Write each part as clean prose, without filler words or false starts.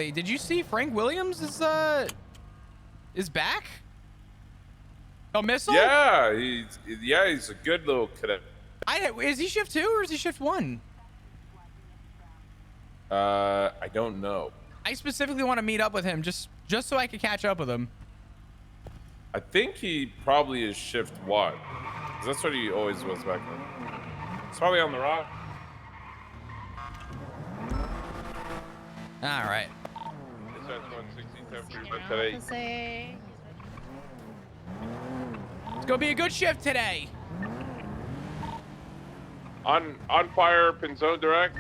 Hey, did you see Frank Williams is back? Oh, missile? Yeah, he's a good little cadet. Is he shift 2 or is he shift 1? I don't know. I specifically want to meet up with him just so I could catch up with him. I think he probably is shift 1. 'Cause that's what he always was back then. It's probably on the rock. All right. Today. It's gonna be a good shift today. On fire, Pinzone direct.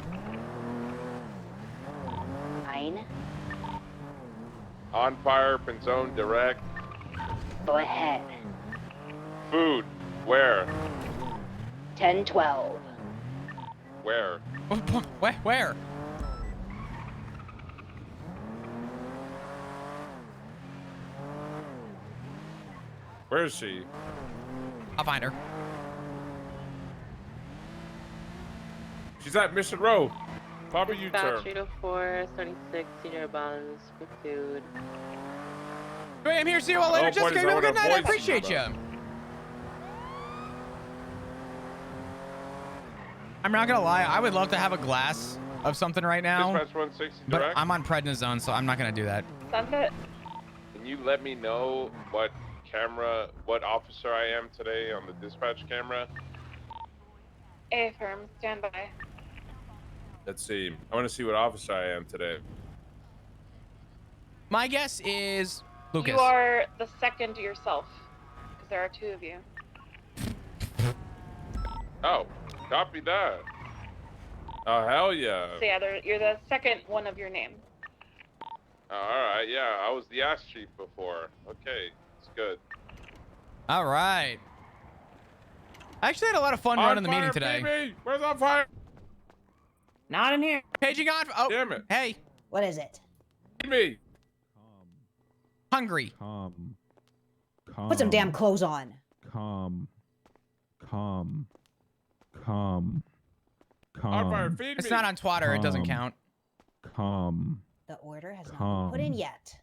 9. On fire, Pinzone direct. Go ahead. Food. Where? 10-12. Where? Where? Where is she? I'll find her. She's at Mission Row. Proper U-turn. 304, 36, senior bonds for food. I'm here. See you all later. Oh, Jessica, have a good night. I appreciate you. I'm not gonna lie. I would love to have a glass of something right now. Dispatch 160 but direct. I'm on prednisone, so I'm not gonna do that. Sunset. Can you let me know what officer I am today on the dispatch camera? A firm, stand by. Let's see. I want to see what officer I am today. My guess is Lucas. You are the second to yourself, because there are 2 of you. Oh, copy that. Oh, hell yeah. So yeah, you're the second one of your name. Oh, all right, yeah. I was the ass chief before. Okay, it's good. All right. I actually had a lot of fun running the meeting today. Baby. Where's on fire? Not in here. Paging on. Oh, Damn it. Hey. What is it? Me. Hungry. Calm. Put some damn clothes on. Calm. On fire, feed me. It's not on Twitter. It doesn't count. Calm. The order has not been put in yet.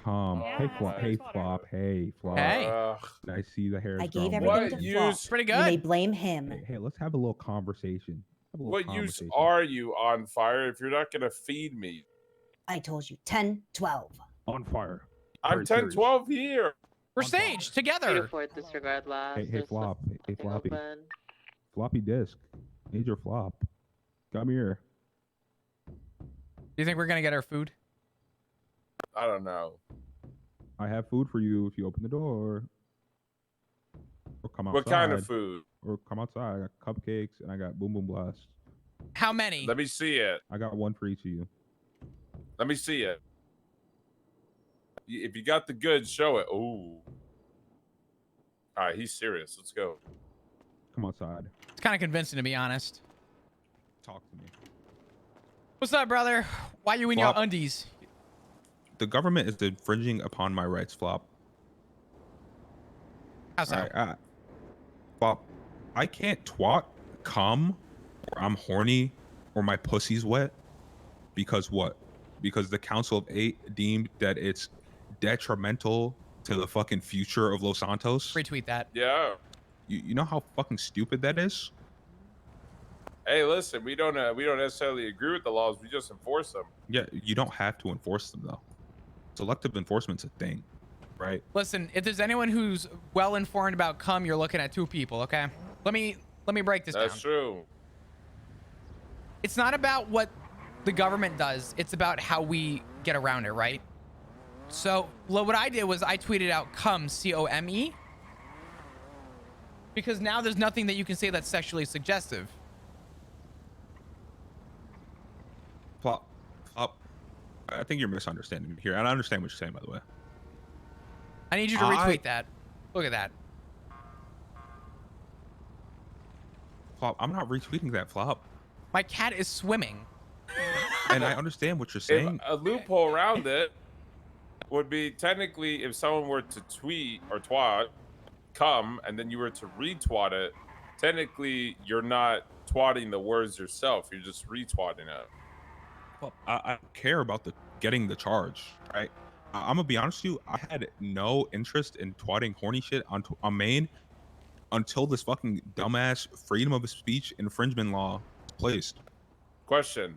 Calm. Yeah, Hey, Flop. that's Hey, water. Flop. Hey, Flop. Hey. I see the hair. I is gave growing. everything What to use- Flop. Pretty You may good. blame him. Hey, let's have a little conversation. Have a little What use conversation. are you on fire if you're not gonna feed me? I told you 10-12. On fire? I'm Very 10, serious. 12 here. We're staged together. 304, disregard last. Hey, There's Flop. Hey, nothing Floppy. open. Floppy disk. Major flop. Come here. Do you think we're gonna get our food? I don't know. I have food for you if you open the door. Or come outside. What kind of food? Or come outside. I got cupcakes and I got Boom Boom Blast. How many? Let me see it. I got one for each of you. Let me see it. If you got the goods, show it. Ooh. All right, he's serious. Let's go. Come outside. It's kind of convincing, to be honest. Talk to me. What's up, brother? Why you in Flop. your undies? The government is infringing upon my rights, Flop. How's that? Alright, Flop, I can't come, or I'm horny, or my pussy's wet. Because what? Because the Council of 8 deemed that it's detrimental to the fucking future of Los Santos. Retweet that. Yeah. You know how fucking stupid that is? Hey, listen, we don't necessarily agree with the laws. We just enforce them. Yeah, you don't have to enforce them though. Selective enforcement's a thing, right? Listen, if there's anyone who's well informed about cum, you're looking at 2 people. Okay. Let me break this down. That's true. It's not about what the government does. It's about how we get around it, right? So what I did was I tweeted out cum, C-O-M-E. Because now there's nothing that you can say that's sexually suggestive. Flop, I think you're misunderstanding me here, and I understand what you're saying, by the way. I need you to retweet that. Look at that. Flop, I'm not retweeting that, Flop. My cat is swimming. And I understand what you're saying. If a loophole around it would be technically if someone were to tweet or twat come and then you were to retweet it, technically you're not twatting the words yourself. You're just retweeting it. Well, I don't care about the getting the charge, right? I'm gonna be honest with you. I had no interest in twatting horny shit on Maine until this fucking dumbass freedom of speech infringement law was placed. Question: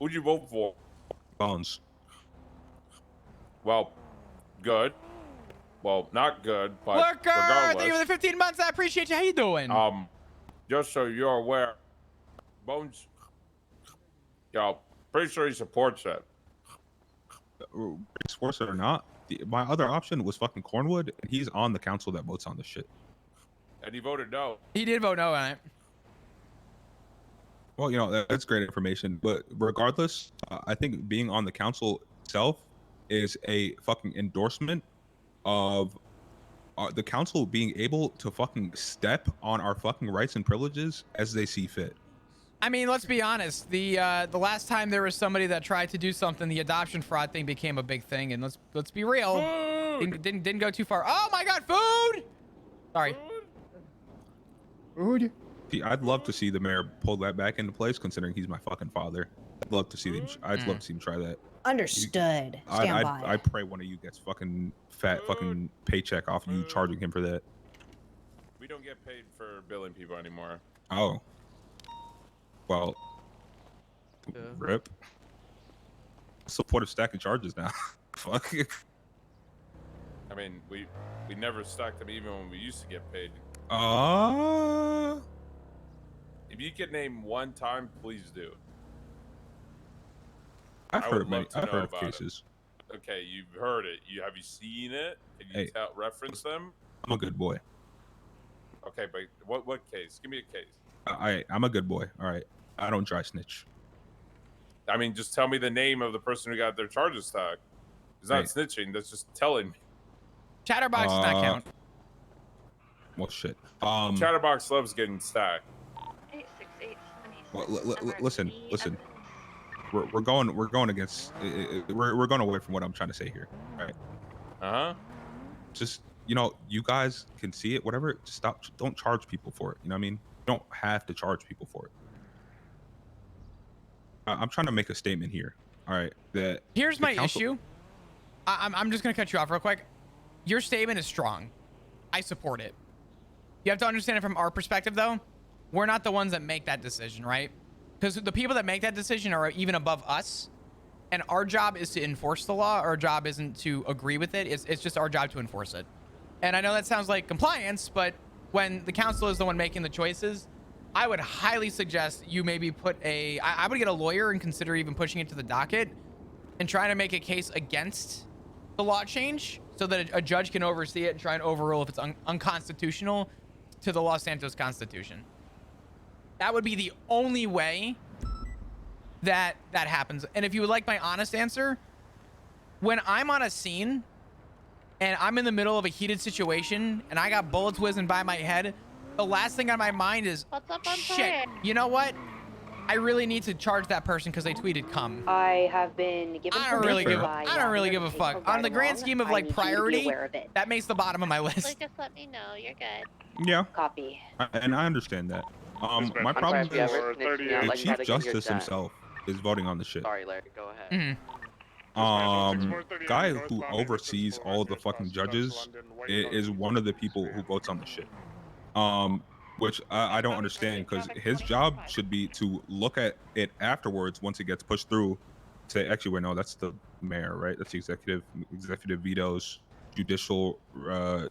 who'd you vote for? Bones. Well, good. Well, not good, but Lurker, thank you for regardless. the 15 months. I appreciate you. How you doing? Just so you're aware, Bones, yo, pretty sure he supports it. Sports it or not, my other option was fucking Cornwood, and he's on the council that votes on this shit. And he voted no. He did vote no on it. Well, you know, that's great information, but regardless, I think being on the council itself is a fucking endorsement of the council being able to fucking step on our fucking rights and privileges as they see fit. I mean, let's be honest. The last time there was somebody that tried to do something, the adoption fraud thing became a big thing, and let's be real. Didn't go too far. Oh my God, food! Sorry. Food. See, I'd love to see the mayor pull that back into place, considering he's my fucking father. I'd love to see him. I'd love to see him try that. Understood. Stand by. I pray one of you gets fucking fat fucking paycheck off you charging him for that. We don't get paid for billing people anymore. Oh. Well. Rip. Supportive stack of charges now. Fuck. I mean, we never stacked them even when we used to get paid. If you could name one time, please do. I've I heard would of many. love to I've know heard of about it. cases. Okay, you've heard it. Have you seen it? Can you Hey. reference them? I'm a good boy. Okay, but what case? Give me a case. I'm a good boy. All right. I don't dry snitch. I mean, just tell me the name of the person who got their charges stacked. It's not Hey. snitching. That's just telling me. Chatterbox does not count. Well, shit. Chatterbox loves getting stacked. 868 Well, listen. We're going against. We're going away from what I'm trying to say here. Right. Just, you know, you guys can see it. Whatever. Just stop. Don't charge people for it. You know what I mean? You don't have to charge people for it. I'm trying to make a statement here. All right. That Here's my council- issue. I'm just gonna cut you off real quick. Your statement is strong. I support it. You have to understand it from our perspective, though. We're not the ones that make that decision, right? Because the people that make that decision are even above us, and our job is to enforce the law. Our job isn't to agree with it. It's just our job to enforce it. And I know that sounds like compliance, but when the council is the one making the choices, I would highly suggest you maybe put I would get a lawyer and consider even pushing it to the docket and trying to make a case against the law change so that a judge can oversee it and try and overrule if it's unconstitutional to the Los Santos Constitution. That would be the only way that happens. And if you would like my honest answer, when I'm on a scene and I'm in the middle of a heated situation and I got bullets whizzing by my head, the last thing on my mind is, What's up on shit, fire? you know what? I really need to charge that person because they tweeted "come." I have been given I don't really give permission a, by I don't really Yahoo give a to fuck. take On the grand along. scheme of I like need you to be priority, aware of it. that makes the bottom of my Like, list. just let me know. You're good. Yeah. Copy. And I understand that. My I'm problem sorry if you is ever snitched me out, the like, you had Chief to give your Justice time. himself is voting on the shit. Sorry, Larry. Go ahead. Guy who oversees all the fucking judges is one of the people who votes on the shit. Which I don't understand, because his job should be to look at it afterwards once it gets pushed through. Say, actually, wait, no, that's the mayor, right? That's the executive vetoes, judicial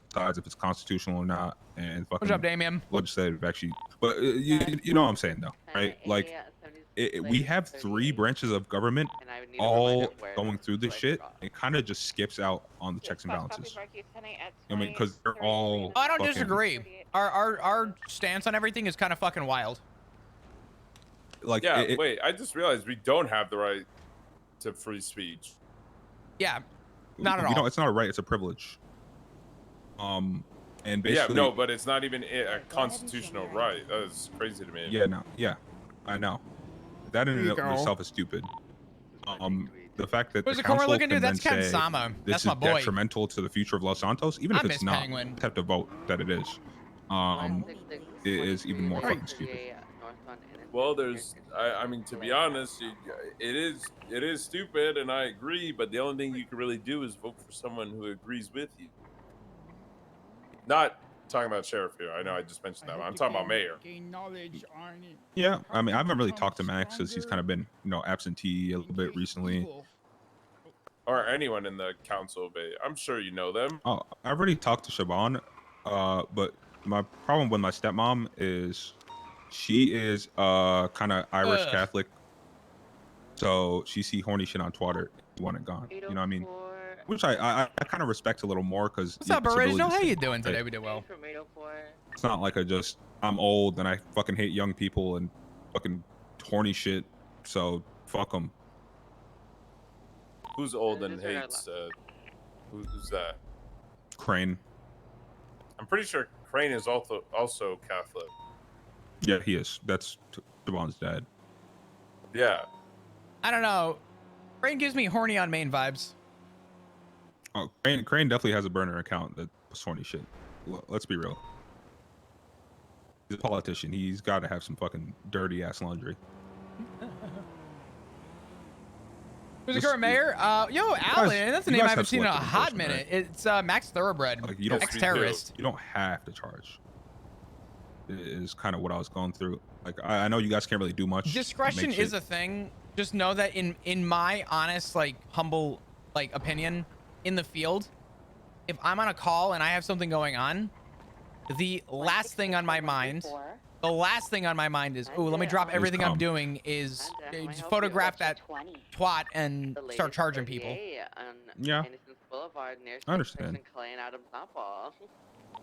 decides if it's constitutional or not, and fucking What's up, Damien? legislative actually. But you know what I'm saying, though, right? Like, we have 3 branches of government all going through this shit. It kind of just skips out on the checks and balances. I mean, because they're all. I don't fucking- disagree. Our stance on everything is kind of fucking wild. Like, Yeah, wait. I just realized we don't have the right to free speech. Yeah, not at all. You know, it's not a right; it's a privilege. And basically. Yeah, no, but it's not even a constitutional right. That is crazy to me. Yeah, no, yeah, I know. That in There you and of go. itself is stupid. The fact that Who's the the Corey council looking can dude? then That's Ken say Sama. this That's is my boy. detrimental to the future of Los Santos, even I if miss it's not, Penguin. have to vote that it is. It is even more fucking stupid. Well, I mean, to be honest, it is stupid, and I agree. But the only thing you can really do is vote for someone who agrees with you. Not talking about sheriff here. I know I just mentioned that. But I'm talking about mayor. Yeah, I mean, I haven't really talked to Max since he's kind of been, absentee a little bit recently. Or anyone in the council, but I'm sure you know them. Oh, I already talked to Siobhan, but my problem with my stepmom is she is kind of Irish Ugh. Catholic, so she see horny shit on Twitter, want it gone. You know what I mean? Which I kind of respect a little more because. What's up, original? How you doing today? We did well. It's not like I'm old and I fucking hate young people and fucking horny shit, so fuck them. Who's old and hates? Who's that? Crane. I'm pretty sure Crane is also Catholic. Yeah, he is. That's Devon's dad. Yeah. I don't know. Crane gives me horny on main vibes. Oh, Crane definitely has a burner account that was horny shit. Let's be real. He's a politician. He's got to have some fucking dirty ass laundry. Who's the current mayor? Yo, Alan. That's a name I haven't seen in a hot minute. Right? It's Max Thoroughbred, like, you don't, ex-terrorist. You don't have to charge. Is kind of what I was going through. Like, I know you guys can't really do much. Discretion is a thing. Just know that in my honest, like, humble, like, opinion, in the field, if I'm on a call and I have something going on, the last thing on my mind is, ooh, let me drop everything I'm doing, is just photograph that twat and start charging people. Yeah, I understand.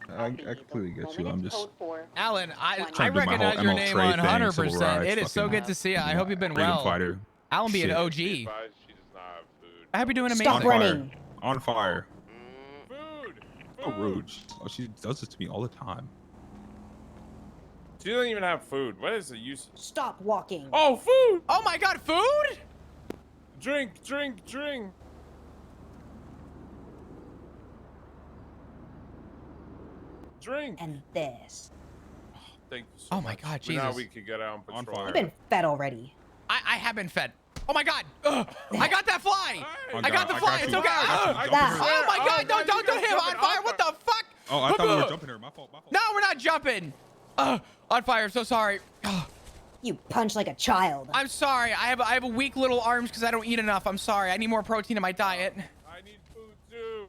I completely get you. I'm just Alan, I recognize your name 100%. It is so good to see you. I hope you've been well. Fighter. Alan be an OG. She does not have food. I hope you're doing amazing. Stop running. On fire. Food. So rude. She does this to me all the time. She doesn't even have food. What is the use? Stop walking. Oh, food! Oh my God, food? Drink. And this. Thank you so Oh my much. God, Now Jesus. we could get out on patrol. fire. You've been fed already. I have been fed. Oh my God. Ugh, I got that fly. I got the fly. It's okay. Oh my God. No, don't hit him. On fire. What the fuck? Oh, I thought we were jumping her. My fault. No, we're not jumping. On fire. I'm so sorry. You punch like a child. I'm sorry. I have a weak little arms because I don't eat enough. I'm sorry. I need more protein in my diet. I need food too.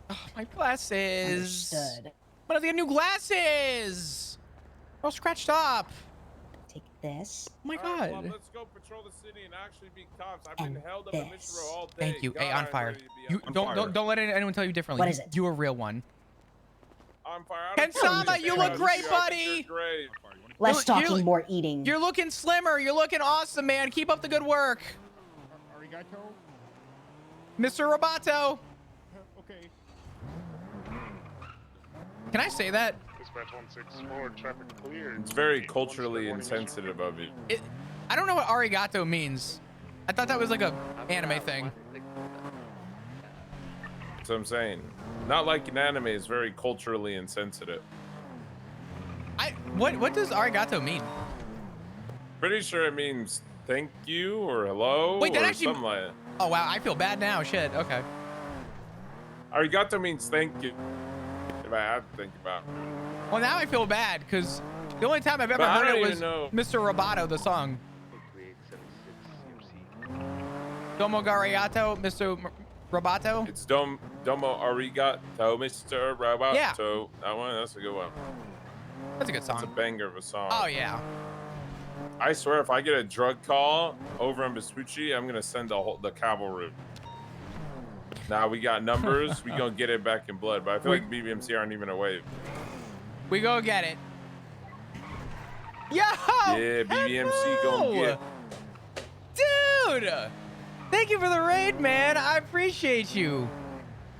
Oh, my glasses. Understood. What are the new glasses? They're all scratched up. Take this. Oh my All right, God. well, let's go patrol the city and actually be cops. I've been held up in Mission this. Row all day. Thank you. Hey, God, on I'm fire. ready to be You on don't let anyone tell you differently. What is it? You a real one. On fire. I don't care Kensama, what you say look about great, you. I think buddy. you're great. Less You're- talking, more eating. You're looking slimmer. You're looking awesome, man. Keep up the good work. Arigato. Mr. Roboto. Okay. Can I say that? Dispatch 164, traffic cleared. It's very culturally insensitive of you. I don't know what arigato means. I thought that was like a anime thing. That's what I'm saying. Not like an anime is very culturally insensitive. What does arigato mean? Pretty sure it means thank you or hello Wait, that or actually- something like that. Oh wow, I feel bad now. Shit. Okay. Arigato means thank you. If I have to think about it. Well, now I feel bad because the only time I've ever But I heard don't it even was know. Mr. Roboto, the song. Domo Garigato, Mr. Roboto. It's domo arigato, Mr. Roboto. Yeah. That one, that's a good one. That's a good It's a song. banger of a song. Oh yeah. I swear, if I get a drug call over in Vespucci, I'm gonna send the cavalry. Now we got numbers. We gonna get it back in blood, but I feel like BBMC aren't even awake. We go get it. Yo! Yeah, BBMC gonna get. Dude! Thank you for the raid, man. I appreciate you.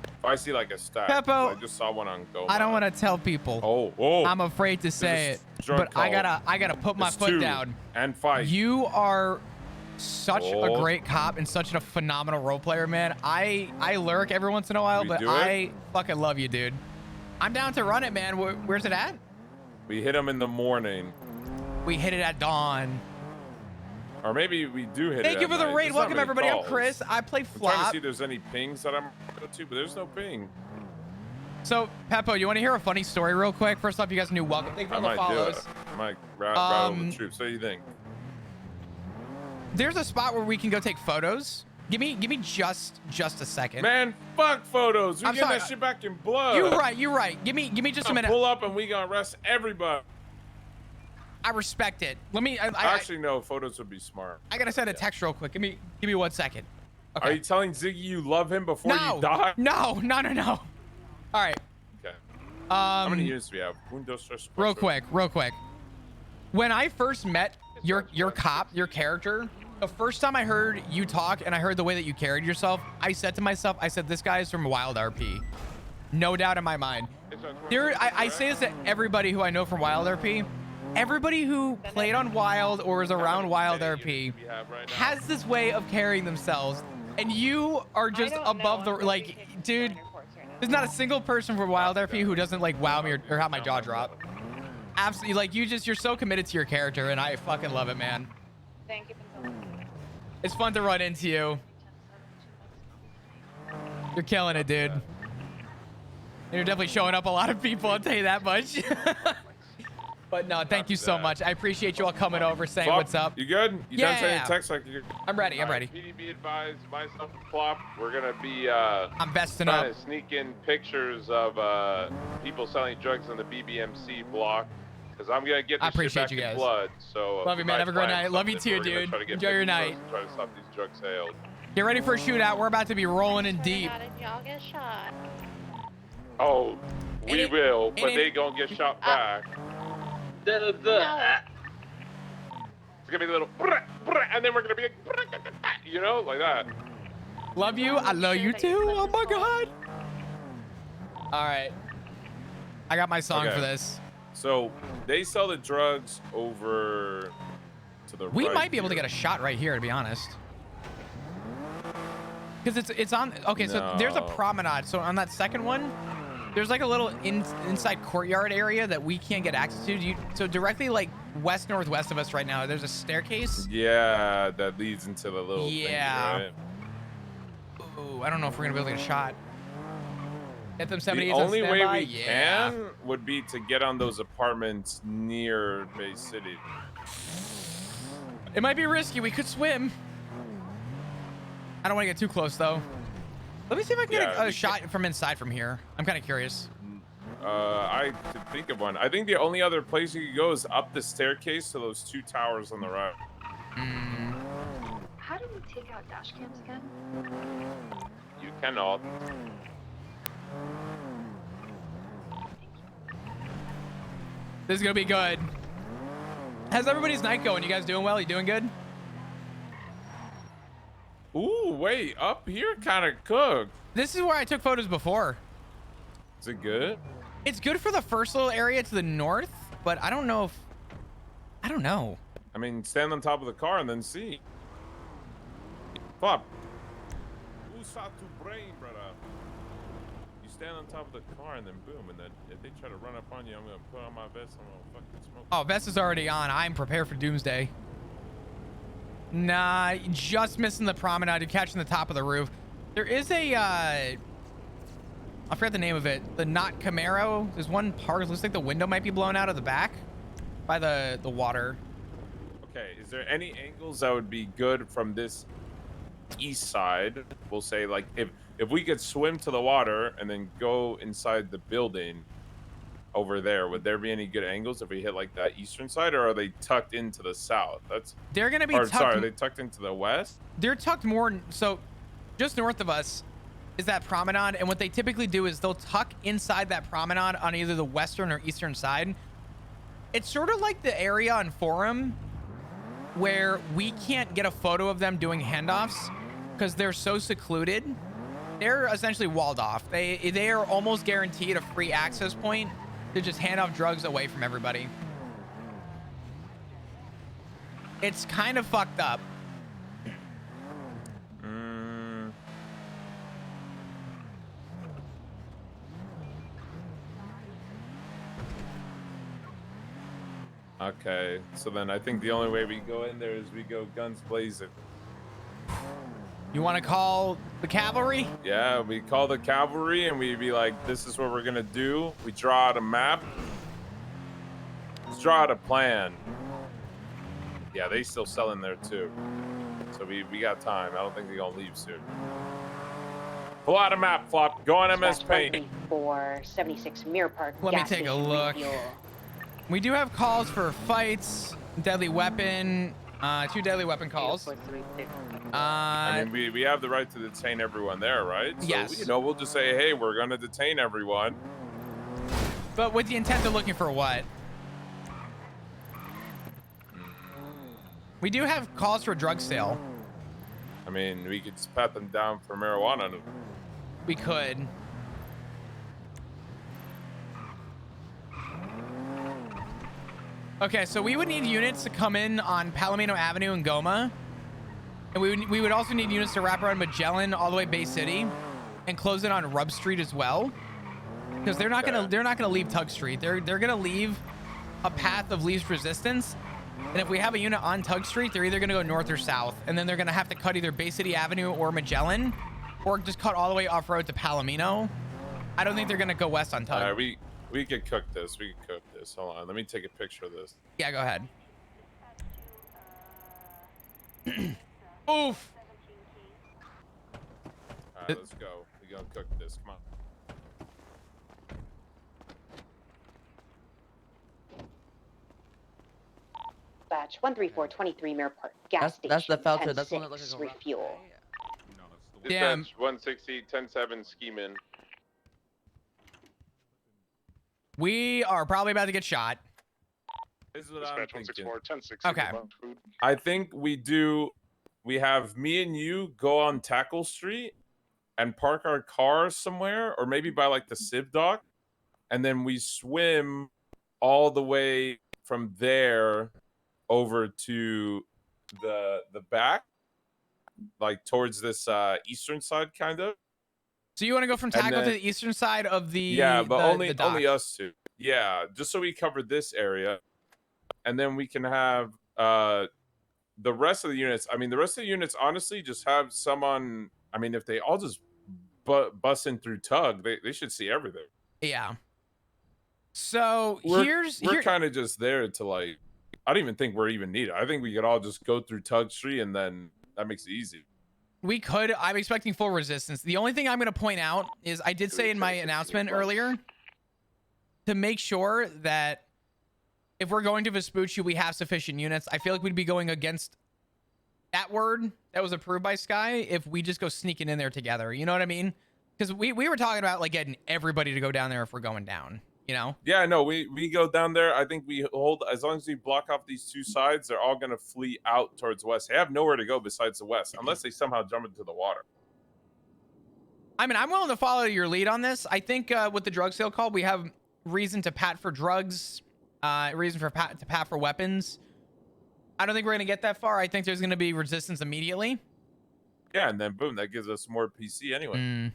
If I see like a stack, Peppo, I just saw one on Go. I don't want to tell people. Oh. I'm afraid to say it, drug but I call. gotta put my It's foot two. down. And fight. You are such a Oh. great cop and such a phenomenal role player, man. I lurk every once in a while, We but do it? I fucking love you, dude. I'm down to run it, man. Where's it at? We hit him in the morning. We hit it at dawn. Or maybe we do hit it. Thank you at for the night. raid. There's not Welcome many everybody. I'm calls. Chris. I play I'm trying to flop. see if there's any pings that I'm go to, but there's no ping. So, Peppo, you want to hear a funny story real quick? First off, you guys new welcome. Thank you I for the might do follows. it. I might rattle the troops. What do you think? There's a spot where we can go take photos. Give me just a second. Man, fuck photos. We I'm get sorry. that shit back in blood. You're right. Give me just a minute. Pull up and we gonna arrest everybody. I respect it. Let me. I Actually, no. Photos would be smart. I gotta send a text real quick. Give me 1 second. Okay. Are you telling Ziggy you love him before No. you die? No. All right. Okay. How many Um. units do we have? Un, dos, tres, Real cuatro. quick. When I first met your cop, your character, the first time I heard you talk and I heard the way that you carried yourself, I said to myself, this guy is from Wild RP. No doubt in my mind. I say this to everybody who I know from Wild RP. Everybody who played on Wild or is around Wild RP has this way of carrying themselves, and you are just above the dude. There's not a single person from Wild RP who doesn't like wow me or have my jaw drop. Absolutely, you're so committed to your character, and I fucking love it, man. Thank you. It's fun to run into you. You're killing it, dude. And you're definitely showing up a lot of people, I'll tell you that much. But no, thank you so much. I appreciate you all coming over, saying Flop, what's up. You good? You done sending Yeah. text like you're... I'm ready. PDB advised, myself and Flop, we're gonna be I'm vesting up. trying to sneak in pictures of people selling drugs on the BBMC block, because I'm gonna get I this shit appreciate back you in guys. blood. So Love you, man. might Have a great plan night. Love you something. too, We're gonna dude. try to get Enjoy your pictures night. and try to stop these drug sales. Get ready for a shootout. We're about to be rolling in deep. Y'all get shot. Oh, we it- will, it but ain't- they gonna get shot back. No. It's gonna be a little, and then we're gonna be like, you know, like that. Love you. I love you too. Oh my god. All right. I got my song Okay. for this. So they sell the drugs over to the We right might be able to here. get a shot right here, to be honest. Because it's on. Okay, so there's a No. promenade. So on that second one, there's like a little inside courtyard area that we can't get access to. So directly like west northwest of us right now, there's a staircase. Yeah, that leads into the little Yeah. thing, right? Ooh, I don't know if we're gonna be able to get a shot. Get them The 78s only on way standby. we Yeah. can would be to get on those apartments near Bay City. It might be risky. We could swim. I don't want to get too close though. Let me see if I can Yeah, get a we shot from inside from here. I'm kind of curious. I could think of one. I think the only other place you could go is up the staircase to those two towers on the right. How do we take out dash cams again? You cannot. This is gonna be good. How's everybody's night going? You guys doing well? You doing good? Ooh, wait, up here kind of cooked. This is where I took photos before. Is it good? It's good for the first little area to the north, but I don't know if... I don't know. I mean, stand on top of the car and then see. Flop. Who shot to brain, brother? You stand on top of the car and then boom, and then if they try to run up on you, I'm gonna put on my vest. I'm gonna fucking smoke. Oh, vest is already on. I'm prepared for doomsday. Nah, just missing the promenade. You're catching the top of the roof. There is a... I forgot the name of it. The Not Camaro. There's one part. It looks like the window might be blown out of the back by the water. Okay, is there any angles that would be good from this east side? We'll say, like, if we could swim to the water and then go inside the building over there, would there be any good angles if we hit like that eastern side, or are they tucked into the south? They're gonna be or, tucked. sorry, are they tucked into the west? They're tucked more. So, just north of us is that promenade, and what they typically do is they'll tuck inside that promenade on either the western or eastern side. It's sort of like the area on Forum where we can't get a photo of them doing handoffs because they're so secluded. They're essentially walled off. They are almost guaranteed a free access point to just hand off drugs away from everybody. It's kind of fucked up. Okay, so then I think the only way we go in there is we go guns blazing. You want to call the cavalry? Yeah, we call the cavalry and we be like, this is what we're gonna do. We draw out a map. Let's draw out a plan. Yeah, they still selling there too. So we got time. I don't think they're gonna leave soon. Pull out a map, Flop. Go on MS Paint. 134, 76 Mirror Park. Let me gas take a station look. refuel. We do have calls for fights, deadly weapon, 2 deadly weapon calls. 843. I mean, we have the right to detain everyone there, right? So, Yes. you know, we'll just say, hey, we're gonna detain everyone. But with the intent of looking for what? We do have calls for drug sale. I mean, we could just pat them down for marijuana. We could. Okay, so we would need units to come in on Palomino Avenue and Goma. And we would also need units to wrap around Magellan all the way Bay City and close it on Rub Street as well. Because they're not gonna leave Tug Street. They're gonna leave a path of least resistance. And if we have a unit on Tug Street, they're either gonna go north or south, and then they're gonna have to cut either Bay City Avenue or Magellan, or just cut all the way off road to Palomino. I don't think they're gonna go west on Tug. We could cook this. We could cook this. Hold on. Let me take a picture of this. Yeah, go ahead. Oof. All right, let's go. We're gonna cook this. Come on. Batch 13423 Mirror Park. Gas station. That's the filter. That's the one that 10-6, looks like a refuel. No, it's the one. Damn. Dispatch 160, 10-7, scheme-in. We are probably about to get shot. This is what I'm Dispatch thinking. 164, 10-6. Okay. inbound food. I think we have me and you go on Tackle Street and park our car somewhere, or maybe by like the Civ dock, and then we swim all the way from there over to the back, like towards this eastern side, kind of. So you want to go from And Tackle to then- the eastern side of the Yeah, but the dock. only us two. Yeah, just so we cover this area, and then we can have the rest of the units. I mean, the rest of the units, honestly, just have some on. I mean, if they all just bust in through Tug, they should see everything. Yeah. So We're here. kind of just there to like. I don't even think we're even needed. I think we could all just go through Tug Street, and then that makes it easy. We could. I'm expecting full resistance. The only thing I'm going to point out is I did say in my announcement earlier to make sure that if we're going to Vespucci, we have sufficient units. I feel like we'd be going against that word that was approved by Sky if we just go sneaking in there together. You know what I mean? Because we were talking about like getting everybody to go down there if we're going down, you know? Yeah, no, we go down there. I think we hold, as long as we block off these two sides, they're all going to flee out towards west. They have nowhere to go besides the west, unless they somehow jump into the water. I mean, I'm willing to follow your lead on this. I think with the drug sale call, we have reason to pat for drugs, reason for to pat for weapons. I don't think we're going to get that far. I think there's going to be resistance immediately. Yeah, and then boom, that gives us more PC anyway. Mm.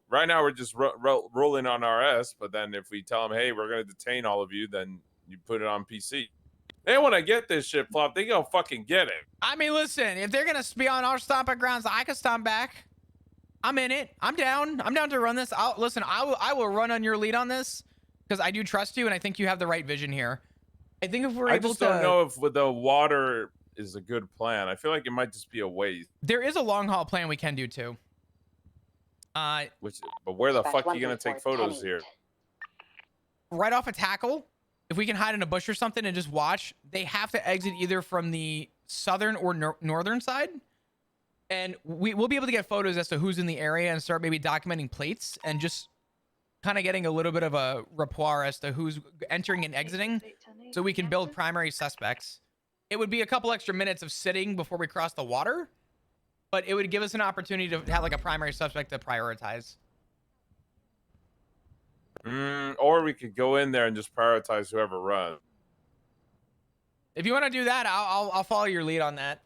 Right now, we're just rolling on RS, but then if we tell them, hey, we're going to detain all of you, then you put it on PC. They want to get this shit, Flop. They gonna fucking get it. I mean, listen, if they're going to be on our stomping grounds, I can stomp back. I'm in it. I'm down. I'm down to run this. I will run on your lead on this because I do trust you, and I think you have the right vision here. I think if we're able to... I just don't know if with the water is a good plan. I feel like it might just be a waste. There is a long haul plan we can do too. But where the fuck are you gonna take photos here? Right off a tackle, if we can hide in a bush or something and just watch, they have to exit either from the southern or northern side. And we'll be able to get photos as to who's in the area and start maybe documenting plates and just kind of getting a little bit of a rapport as to who's entering and exiting so we can build primary suspects. It would be a couple extra minutes of sitting before we cross the water, but it would give us an opportunity to have like a primary suspect to prioritize. Or we could go in there and just prioritize whoever runs. If you want to do that, I'll follow your lead on that.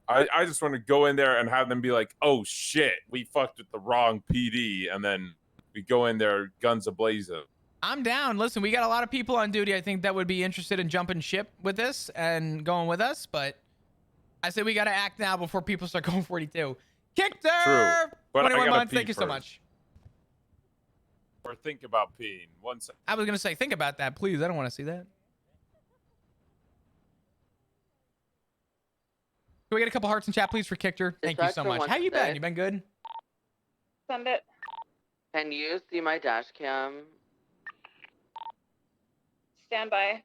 I just want to go in there and have them be like, oh shit, we fucked with the wrong PD, and then we go in there guns a-blazing. I'm down. Listen, we got a lot of people on duty, I think, that would be interested in jumping ship with this and going with us, but I say we got to act now before people start going 42. Kicked her! True, but I 21 gotta months. pee Thank you so first. much. Or think about peeing. 1 second. I was going to say, think about that, please. I don't want to see that. Can we get a couple hearts in chat, please, for Kickter? Thank you so much. How you been? You been good? Send it. Can you see my dash cam? Stand by.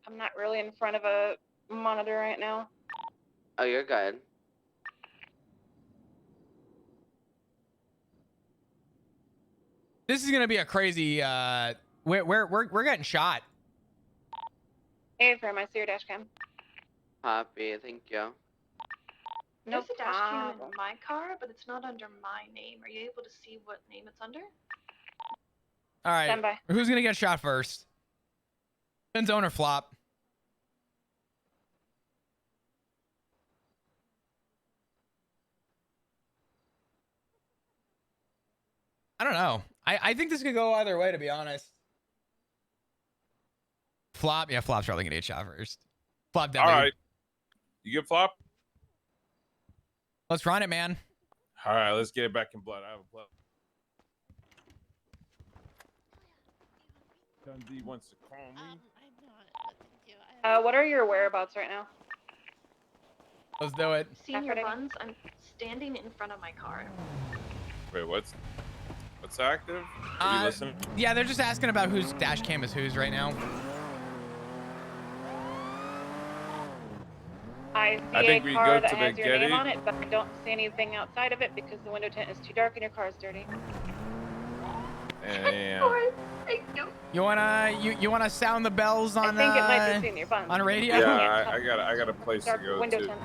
I'm not really in front of a monitor right now. Oh, you're good. This is going to be a crazy, we're getting shot. Hey, Firm, I see your dash cam. Copy, thank you. No There's a dash cam in problem. my car, but it's not under my name. Are you able to see what name it's under? All right. Stand by. Who's going to get shot first? Spin zone or flop? I don't know. I think this could go either way, to be honest. Flop? Yeah, flop's probably going to get shot first. Flop All definitely. right. You get flop? Let's run it, man. All right, let's get it back in blood. I have a blood. Dundee wants to call me. What are your whereabouts right now? Let's do it. Senior Happening. Buns, I'm standing in front of my car. Wait, what's active? Are you listening? Yeah, they're just asking about whose dash cam is whose right now. I see I think a we car go that to has the your name Getty. on it, but I don't see anything outside of it because the window tint is too dark and your car's dirty. And Thank you. You wanna sound the bells on I think it might be Senior Buns. on radio? yeah, I got a place to Dark go window to. tint.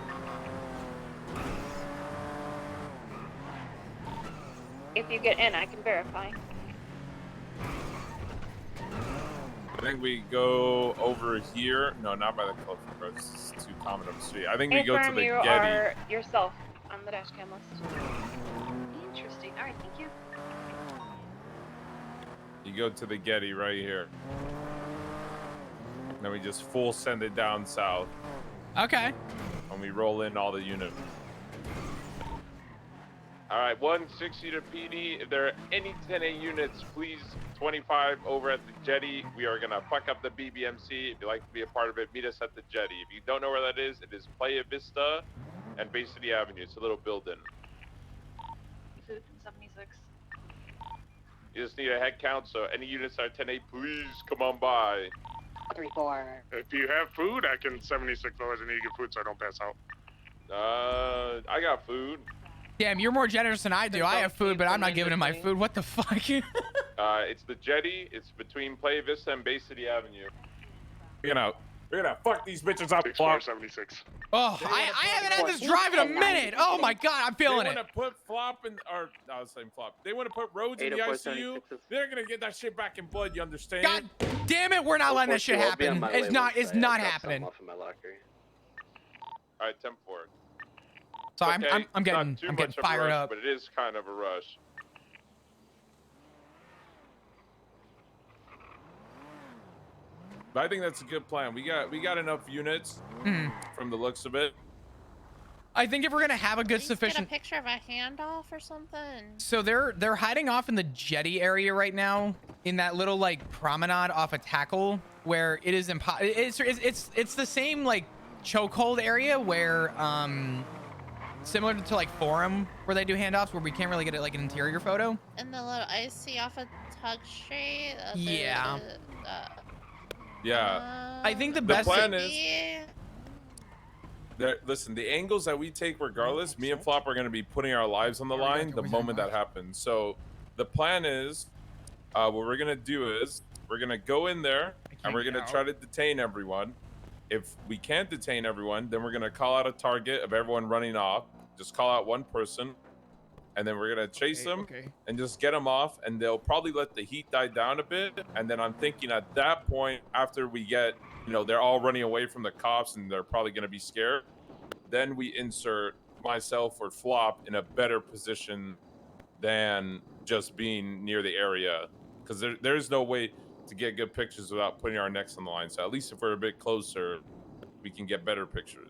If you get in, I can verify. I think we go over here. No, not by the Clover Road. It's too common of a street. I think we go to Affirm the you Getty. are yourself on the dash cam list. Interesting. All right, thank you. You go to the Getty right here. Then we just full send it down south. Okay. And we roll in all the units. All right, 160 to PD. If there are any 10A units, please 25 over at the jetty. We are gonna fuck up the BBMC. If you'd like to be a part of it, meet us at the jetty. If you don't know where that is, it is Playa Vista and Bay City Avenue. It's a little building. Food in 76. You just need a head count, so any units that are 10A, please come on by. 3-4. If you have food, I can $76 and you get food so I don't pass out. I got food. Damn, you're more generous than I do. I have food, but I'm not giving him my food. What the fuck? It's the jetty. It's between Playa Vista and Bay City Avenue. We're gonna fuck these bitches up. 6476. Oh, I haven't had this drive in a minute. Oh my god, I'm feeling They it. want to put flop in, or I was saying flop. They want to put roads in the ICU. They're gonna get that shit back in blood. You understand? God damn it, we're not letting that shit happen. It's not happening. All right, 10-4. So Okay, I'm it's getting not too much of a fired rush, up. but it is kind of a rush. But I think that's a good plan. We got enough units from the looks of it. I think if we're gonna have a good Get sufficient. a picture of a handoff or something. So they're hiding off in the jetty area right now, in that little like promenade off a tackle where it is it's the same like chokehold area where similar to like Forum where they do handoffs where we can't really get like an interior photo. And the little icy off of Tug Street. Yeah. Yeah. I think the The best plan thing- is, listen, the angles that we take regardless, me and Flop are going to be putting our lives on the line the moment that happens. So the plan is, what we're going to do is, we're going to go in there and we're going to try to detain everyone. If we can't detain everyone, then we're going to call out a target of everyone running off. Just call out one person. And then we're going to chase them and just get them off. And they'll probably let the heat die down a bit. And then I'm thinking at that point, after we get, they're all running away from the cops and they're probably going to be scared. Then we insert myself or Flop in a better position than just being near the area, because there's no way to get good pictures without putting our necks on the line. So at least if we're a bit closer, we can get better pictures.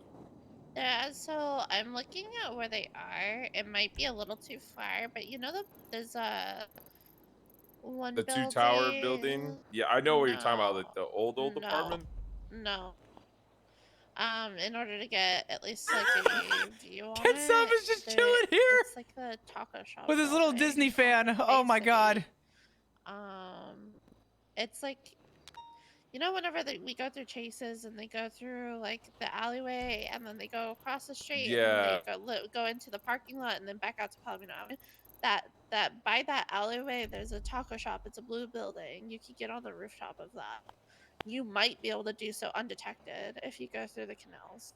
Yeah, so I'm looking at where they are. It might be a little too far, but you know there's a one The building. 2-tower building? Yeah, I know what you're talking about, like the old No. apartment. No. In order to get at least like a view on Ken Self is just chilling here It's like the taco shop with his little building Disney on fan. Oh my Bay god. City. It's like, you know, whenever we go through Chases and they go through like the alleyway and then they go across the street and then they go into the parking lot and then back out to Palomino Avenue. That by that alleyway, there's a taco shop. It's a blue building. You could get on the rooftop of that. You might be able to do so undetected if you go through the canals.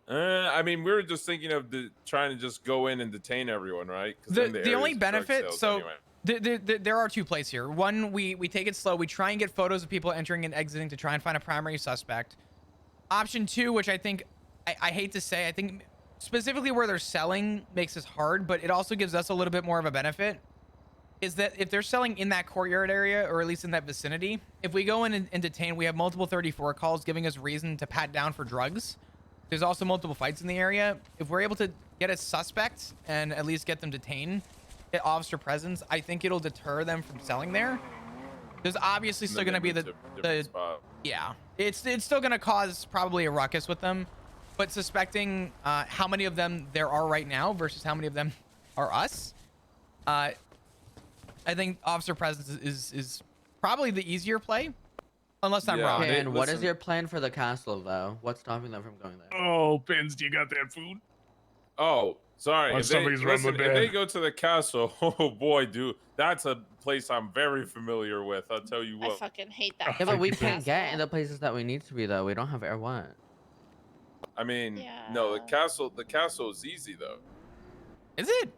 I mean, we were just thinking of trying to just go in and detain everyone, right? The only benefit, so there are two plays here. One, we take it slow. We try and get photos of people entering and exiting to try and find a primary suspect. Option two, which I think, I hate to say, I think specifically where they're selling makes this hard, but it also gives us a little bit more of a benefit, is that if they're selling in that courtyard area, or at least in that vicinity, if we go in and detain, we have multiple 34 calls giving us reason to pat down for drugs. There's also multiple fights in the area. If we're able to get a suspect and at least get them detained, get officer presence, I think it'll deter them from selling there. There's obviously still going to be the yeah, it's still going to cause probably a ruckus with them, but suspecting how many of them there are right now versus how many of them are us, I think officer presence is probably the easier play, unless I'm wrong. Okay, and what is your plan for the castle, though? What's stopping them from going there? Oh, Pins, do you got that food? Oh, sorry. Oh, If somebody's rumbling if they bad. go to the castle, oh boy, dude, that's a place I'm very familiar with. I'll tell you I what. fucking hate that. Yeah, but we can't get in the places that we need to be, though. We don't have Air 1. I mean, no, the castle is easy though. Is it?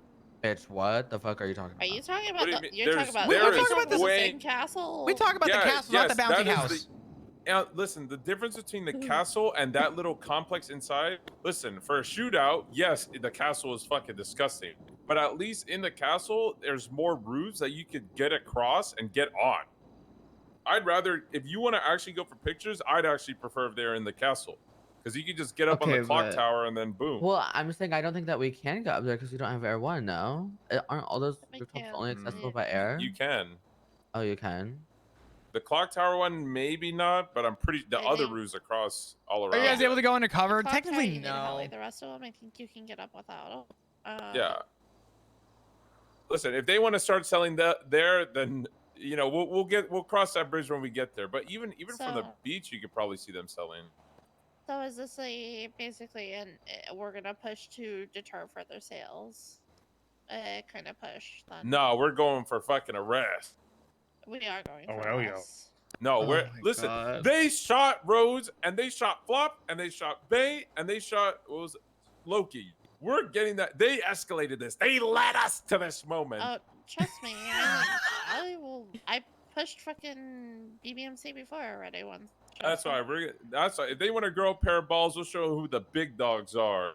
Bitch, what the fuck are you talking about? Are you talking about What do you the? mean? You're talking about. We're talking about the this same castle. We talk about the castle, not the bouncy house. Listen, the difference between the castle and that little complex inside, listen, for a shootout, yes, the castle is fucking disgusting. But at least in the castle, there's more roofs that you could get across and get on. I'd rather, if you want to actually go for pictures, I'd actually prefer if they're in the castle. Because you can just get up on the clock tower and then boom. Well, I'm saying I don't think that we can go up there because we don't have Air 1, no? Aren't all those rooftops only accessible by air? You can. Oh, you can? The clock tower one, maybe not, but I'm pretty, the other roofs across all around. Are you guys able to go into cover? Clock Technically, tower, you need a no. heli. The rest of them, I think you can get up without. Yeah. Listen, if they want to start selling that there, then you know we'll cross that bridge when we get there. But even from the beach, you could probably see them selling. So is this basically we're gonna push to deter further sales? Kind of push then. No, we're going for fucking arrest. We are going. Oh, for hell yeah. arrest. No, we're listen. They shot Rose and they shot Flop and they shot Bay and they shot Loki. We're getting that. They escalated this. They led us to this moment. Trust me. I pushed fucking BBMC before already once. That's why that's why if they want to grow a pair of balls, we'll show who the big dogs are.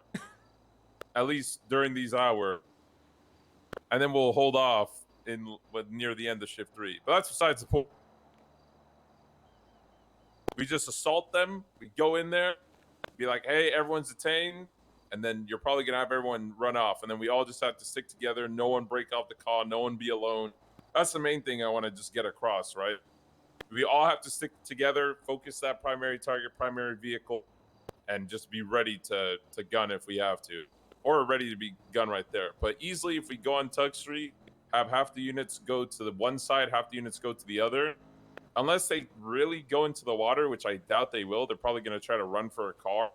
At least during these hours, and then we'll hold off near the end of shift 3. But that's besides the point. We just assault them. We go in there, be like, "Hey, everyone's detained," and then you're probably gonna have everyone run off, and then we all just have to stick together. No one break off the call. No one be alone. That's the main thing I want to just get across, right? We all have to stick together, focus that primary target, primary vehicle, and just be ready to gun if we have to, or ready to be gun right there. But easily, if we go on Tug Street, have half the units go to the one side, half the units go to the other. Unless they really go into the water, which I doubt they will, they're probably going to try to run for a car.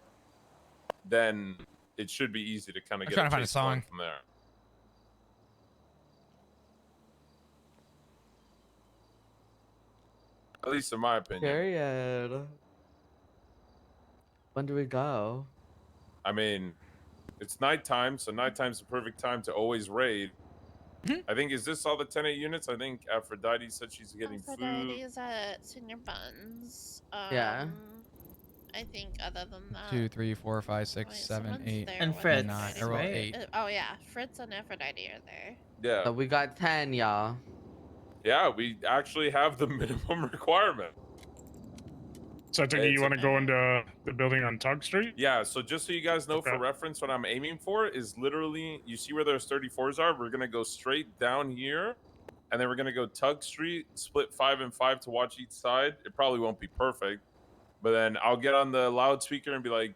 Then it should be easy to kind of get trying to find a song from there. At least in my opinion. Period. When do we go? I mean, it's nighttime, so nighttime's the perfect time to always raid. I think, is this all the 10A units? I think Aphrodite said she's getting food. Aphrodite is at Senior Buns. Yeah. I think other than that. 2, 3, 4, 5, 6, Wait, 7, someone's 8, there And with Fritz, 9. I Aphrodite. rolled right? 8. Oh yeah, Fritz and Aphrodite are there. Yeah. So we got 10, y'all. Yeah, we actually have the minimum requirement. So I take it It's you want to go into the building on Tug Street? Yeah, so just so you guys know, for Okay. reference, what I'm aiming for is literally, you see where those 34s are? We're going to go straight down here, and then we're going to go Tug Street, split 5 and 5 to watch each side. It probably won't be perfect, but then I'll get on the loudspeaker and be like,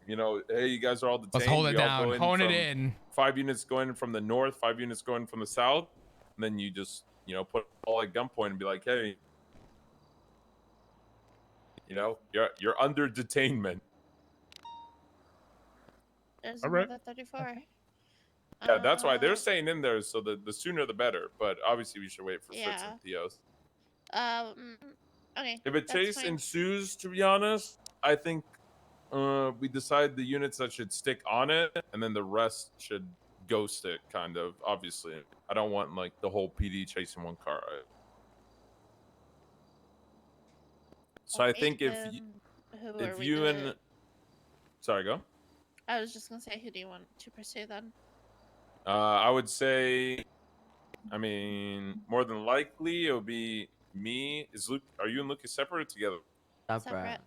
you know, hey, you guys are all detained. Let's hold it We all down. go in Hone it from in. 5 units going from the north, 5 units going from the south, and then you just, you know, put all at gunpoint and be like, hey, you know, you're under detainment. There's All right. another 34. Yeah, that's why they're Uh, staying in there, so the sooner the better. But obviously, we should wait for Fritz Yeah. and Theos. Okay. If a that's chase fine. ensues, to be honest, I think we decide the units that should stick on it, and then the rest should ghost it, kind of. Obviously, I don't want like the whole PD chasing one car. Right? So I think Who are if we you gonna... and sorry, go. I was just gonna say, who do you want to pursue then? I would say, I mean, more than likely it'll be me. Is Luke? Are you and Lucas separate or together? Separate.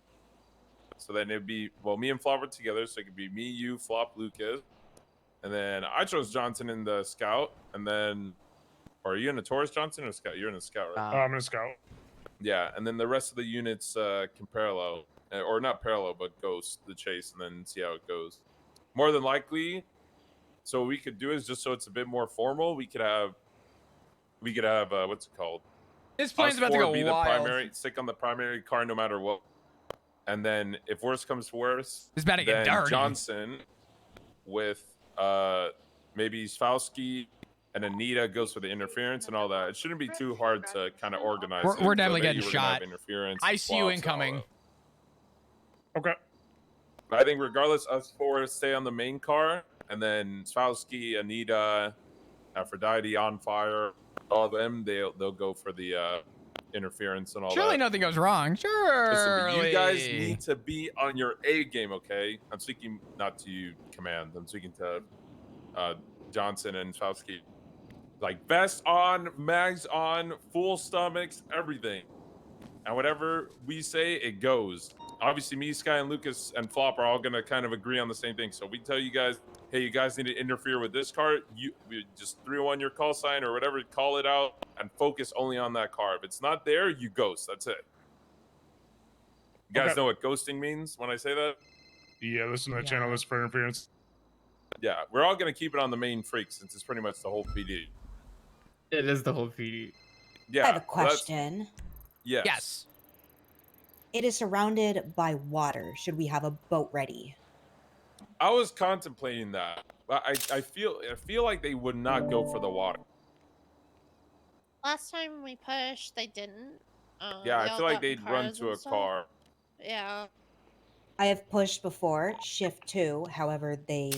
So then it'd be, well, me and Flop are together, so it could be me, you, Flop, Lucas, and then I chose Johnson in the scout, and then, or are you in the Taurus, Johnson, or scout? You're in the scout, right? I'm in a scout. Yeah, and then the rest of the units can parallel, or not parallel, but ghost the chase, and then see how it goes. More than likely, so what we could do is, just so it's a bit more formal, we could have what's it called? This plane's Us about to four go be wild. the primary, stick on the primary car no matter what. And then if worse comes to worse, It's about to get then dirty. Johnson with maybe Svalsky and Anita goes for the interference and all that. It shouldn't be too hard to kind of organize. We're it. definitely So getting maybe we're gonna have shot. interference, I see you swaps and all incoming. that. Okay. I think regardless, us four stay on the main car, and then Svalsky, Anita, Aphrodite, On Fire, all of them, they'll go for the interference and all Surely that. nothing goes wrong. Surely. Listen, but you guys need to be on your A game, okay? I'm speaking not to you, Command. I'm speaking to Johnson and Svalsky. Like, vest on, mags on, full stomachs, everything. And whatever we say, it goes. Obviously, me, Sky, and Lucas and Flop are all going to kind of agree on the same thing. So we tell you guys, hey, you guys need to interfere with this car. We just 301 your call sign or whatever, call it out, and focus only on that car. If it's not there, you ghost. That's it. You guys know what ghosting means when I say that? Yeah, listen to the channel list for interference. Yeah, we're all going to keep it on the main freak since it's pretty much the whole PD. It is the whole PD. Yeah. I have a well, that's- question. Yes. Yes. It is surrounded by water. Should we have a boat ready? I was contemplating that. But I feel like they would not go for the water. Last time we pushed, they didn't. Yeah, they I all feel like got in they'd run cars to and a stuff. car. Yeah. I have pushed before, shift 2. However, they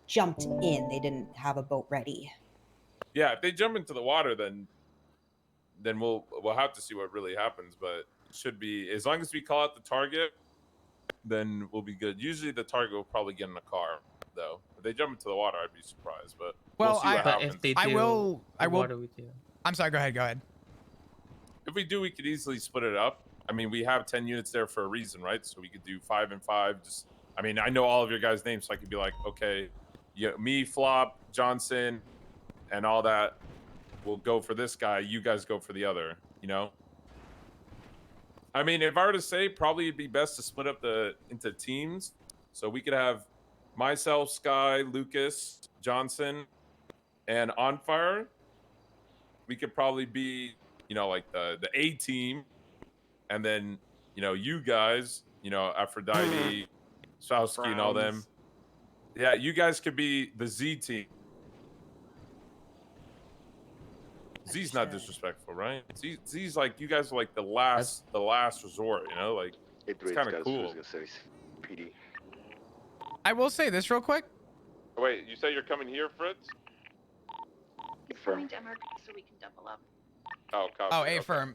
jumped in. They didn't have a boat ready. Yeah, if they jump into the water, then we'll have to see what really happens. But it should be, as long as we call out the target, then we'll be good. Usually the target will probably get in a car, though. If they jump into the water, I'd be surprised. But Well, we'll see what happens. If they do, I will. what do we do? I'm sorry. Go ahead. Go ahead. If we do, we could easily split it up. I mean, we have 10 units there for a reason, right? So we could do 5 and 5. Just, I mean, I know all of your guys' names, so I could be like, okay, yeah, me, Flop, Johnson, and all that. We'll go for this guy. You guys go for the other. You know. I mean, if I were to say, probably it'd be best to split up into teams, so we could have myself, Sky, Lucas, Johnson, and On Fire. We could probably be, you know, like the A team, and then, you know, you guys, you know, Aphrodite, Sowski, and all them. Yeah, you guys could be the Z team. Z's not disrespectful, right? Z's like, you guys are like the last resort, you know, like it's kind of cool. PD. I will say this real quick. Wait, you say you're coming here, Fritz? He's coming to MRP so we can double up. Oh, copy. Oh, A okay. firm.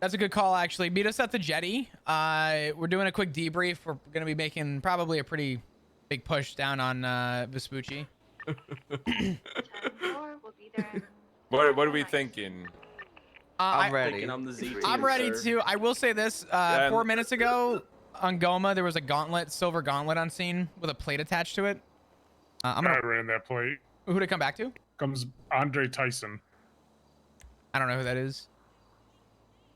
That's a good call, actually. Meet us at the jetty. We're doing a quick debrief. We're going to be making probably a pretty big push down on Vespucci. 10-4, we'll be there in What are 10 we minutes. thinking? I'm ready. Thinking I'm the Z team, I'm ready sir. to. I will say this. 4 minutes ago on Goma, there was a gauntlet, silver gauntlet on scene with a plate attached to it. I'm I gonna. ran that plate. Who'd it come back to? Comes Andre Tyson. I don't know who that is.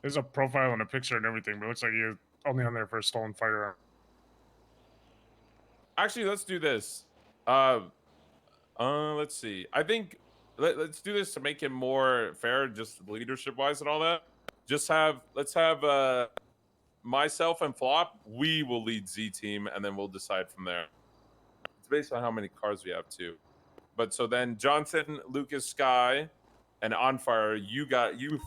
There's a profile and a picture and everything, but it looks like you're only on there for a stolen firearm. Actually, let's do this. Let's see. I think let's do this to make it more fair, just leadership wise and all that. Let's have myself and Flop. We will lead Z team, and then we'll decide from there. It's based on how many cars we have too. But so then Johnson, Lucas, Sky, and On Fire, you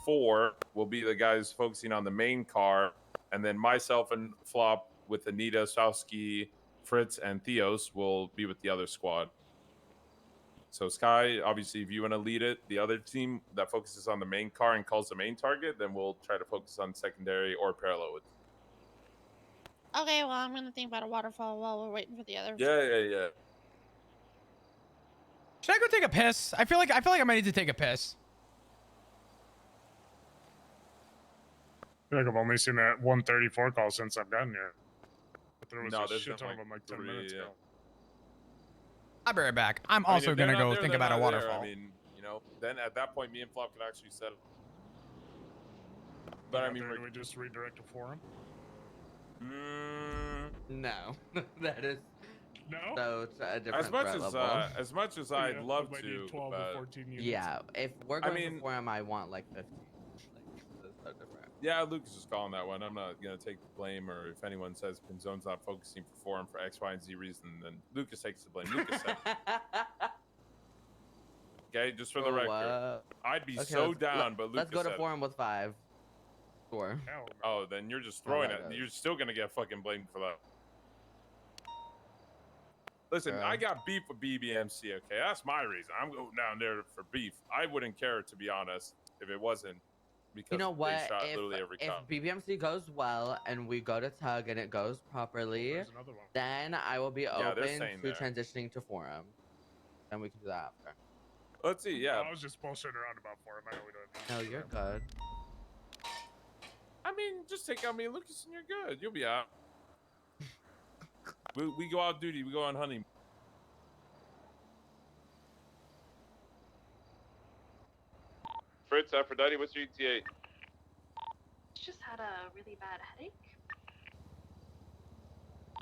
four will be the guys focusing on the main car, and then myself and Flop with Anita, Sowski, Fritz, and Theos will be with the other squad. So Sky, obviously, if you want to lead it, the other team that focuses on the main car and calls the main target, then we'll try to focus on secondary or parallel with. Okay, well, I'm gonna think about a waterfall while we're waiting for the other. Yeah. Should I go take a piss? I feel like I might need to take a piss. I feel like I've only seen that 134 call since I've gotten here. But there was No, a there's shit ton of been them like 10 three, minutes yeah. ago. I'll be right back. I'm I mean, also if they're gonna not go there, think they're about a not there. waterfall. I mean, then at that point, me and Flop could actually settle. But I mean, do we just redirect a forum? No, that is No. so it's a different threat level. As much as I'd love might to, need 12 but or 14 units. Yeah, if we're going mean- for forum, I want like 15. Like, so different. yeah, Lucas is calling that one. I'm not gonna take the blame, or if anyone says Pinzone's not focusing for forum for X, Y, and Z reason, then Lucas takes the blame. Lucas said. Okay, just for the record, I'd be Okay, so let's- down, but Lucas Let's go to said it. forum with 5. Sure. Hell no. Oh, then you're just throwing that it. goes. You're still gonna get fucking blamed for that. Listen, Yeah. I got beef with BBMC. Okay, that's my reason. I'm going down there for beef. I wouldn't care, to be honest, if it wasn't because You know they what? shot literally every If cop. BBMC goes well and we go to tug and it goes properly, There's another one. then I will be Yeah, they're open saying to there. transitioning to forum. Then we can do that after. Let's see. Yeah, I was just bullshitting around about forum. I know we don't. No, you're good. I mean, just take out me and Lucas, and you're good. You'll be out. we go out duty. We go on honeymoon. Fritz, Aphrodite, what's your ETA? Just had a really bad headache.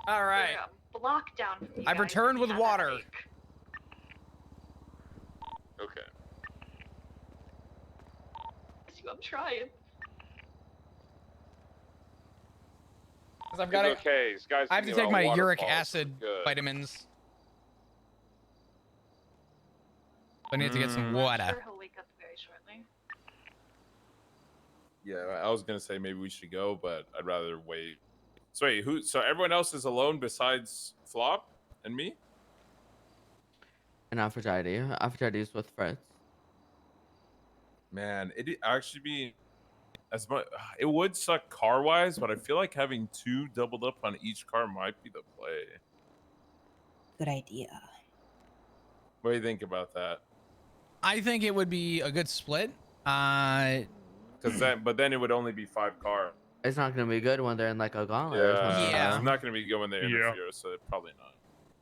All right. We're, block down from you I've guys returned if with you had a water. headache. Okay. I'm trying. 'Cause I've got It's okay. Sky's I have to thinking take about my uric waterfalls, acid good. vitamins. I need to get some I'm water. sure he'll wake up very shortly. Yeah, I was gonna say maybe we should go, but I'd rather wait. So wait, who? So everyone else is alone besides Flop and me? And Aphrodite. Aphrodite's with Fritz. Man, it'd actually be as much. It would suck car wise, but I feel like having 2 doubled up on each car might be the play. Good idea. What do you think about that? I think it would be a good split. But then it would only be 5 cars. It's not gonna be good when they're in like a gauntlet. or something. Yeah. I'm not gonna be going there Yeah. interfere, so probably not.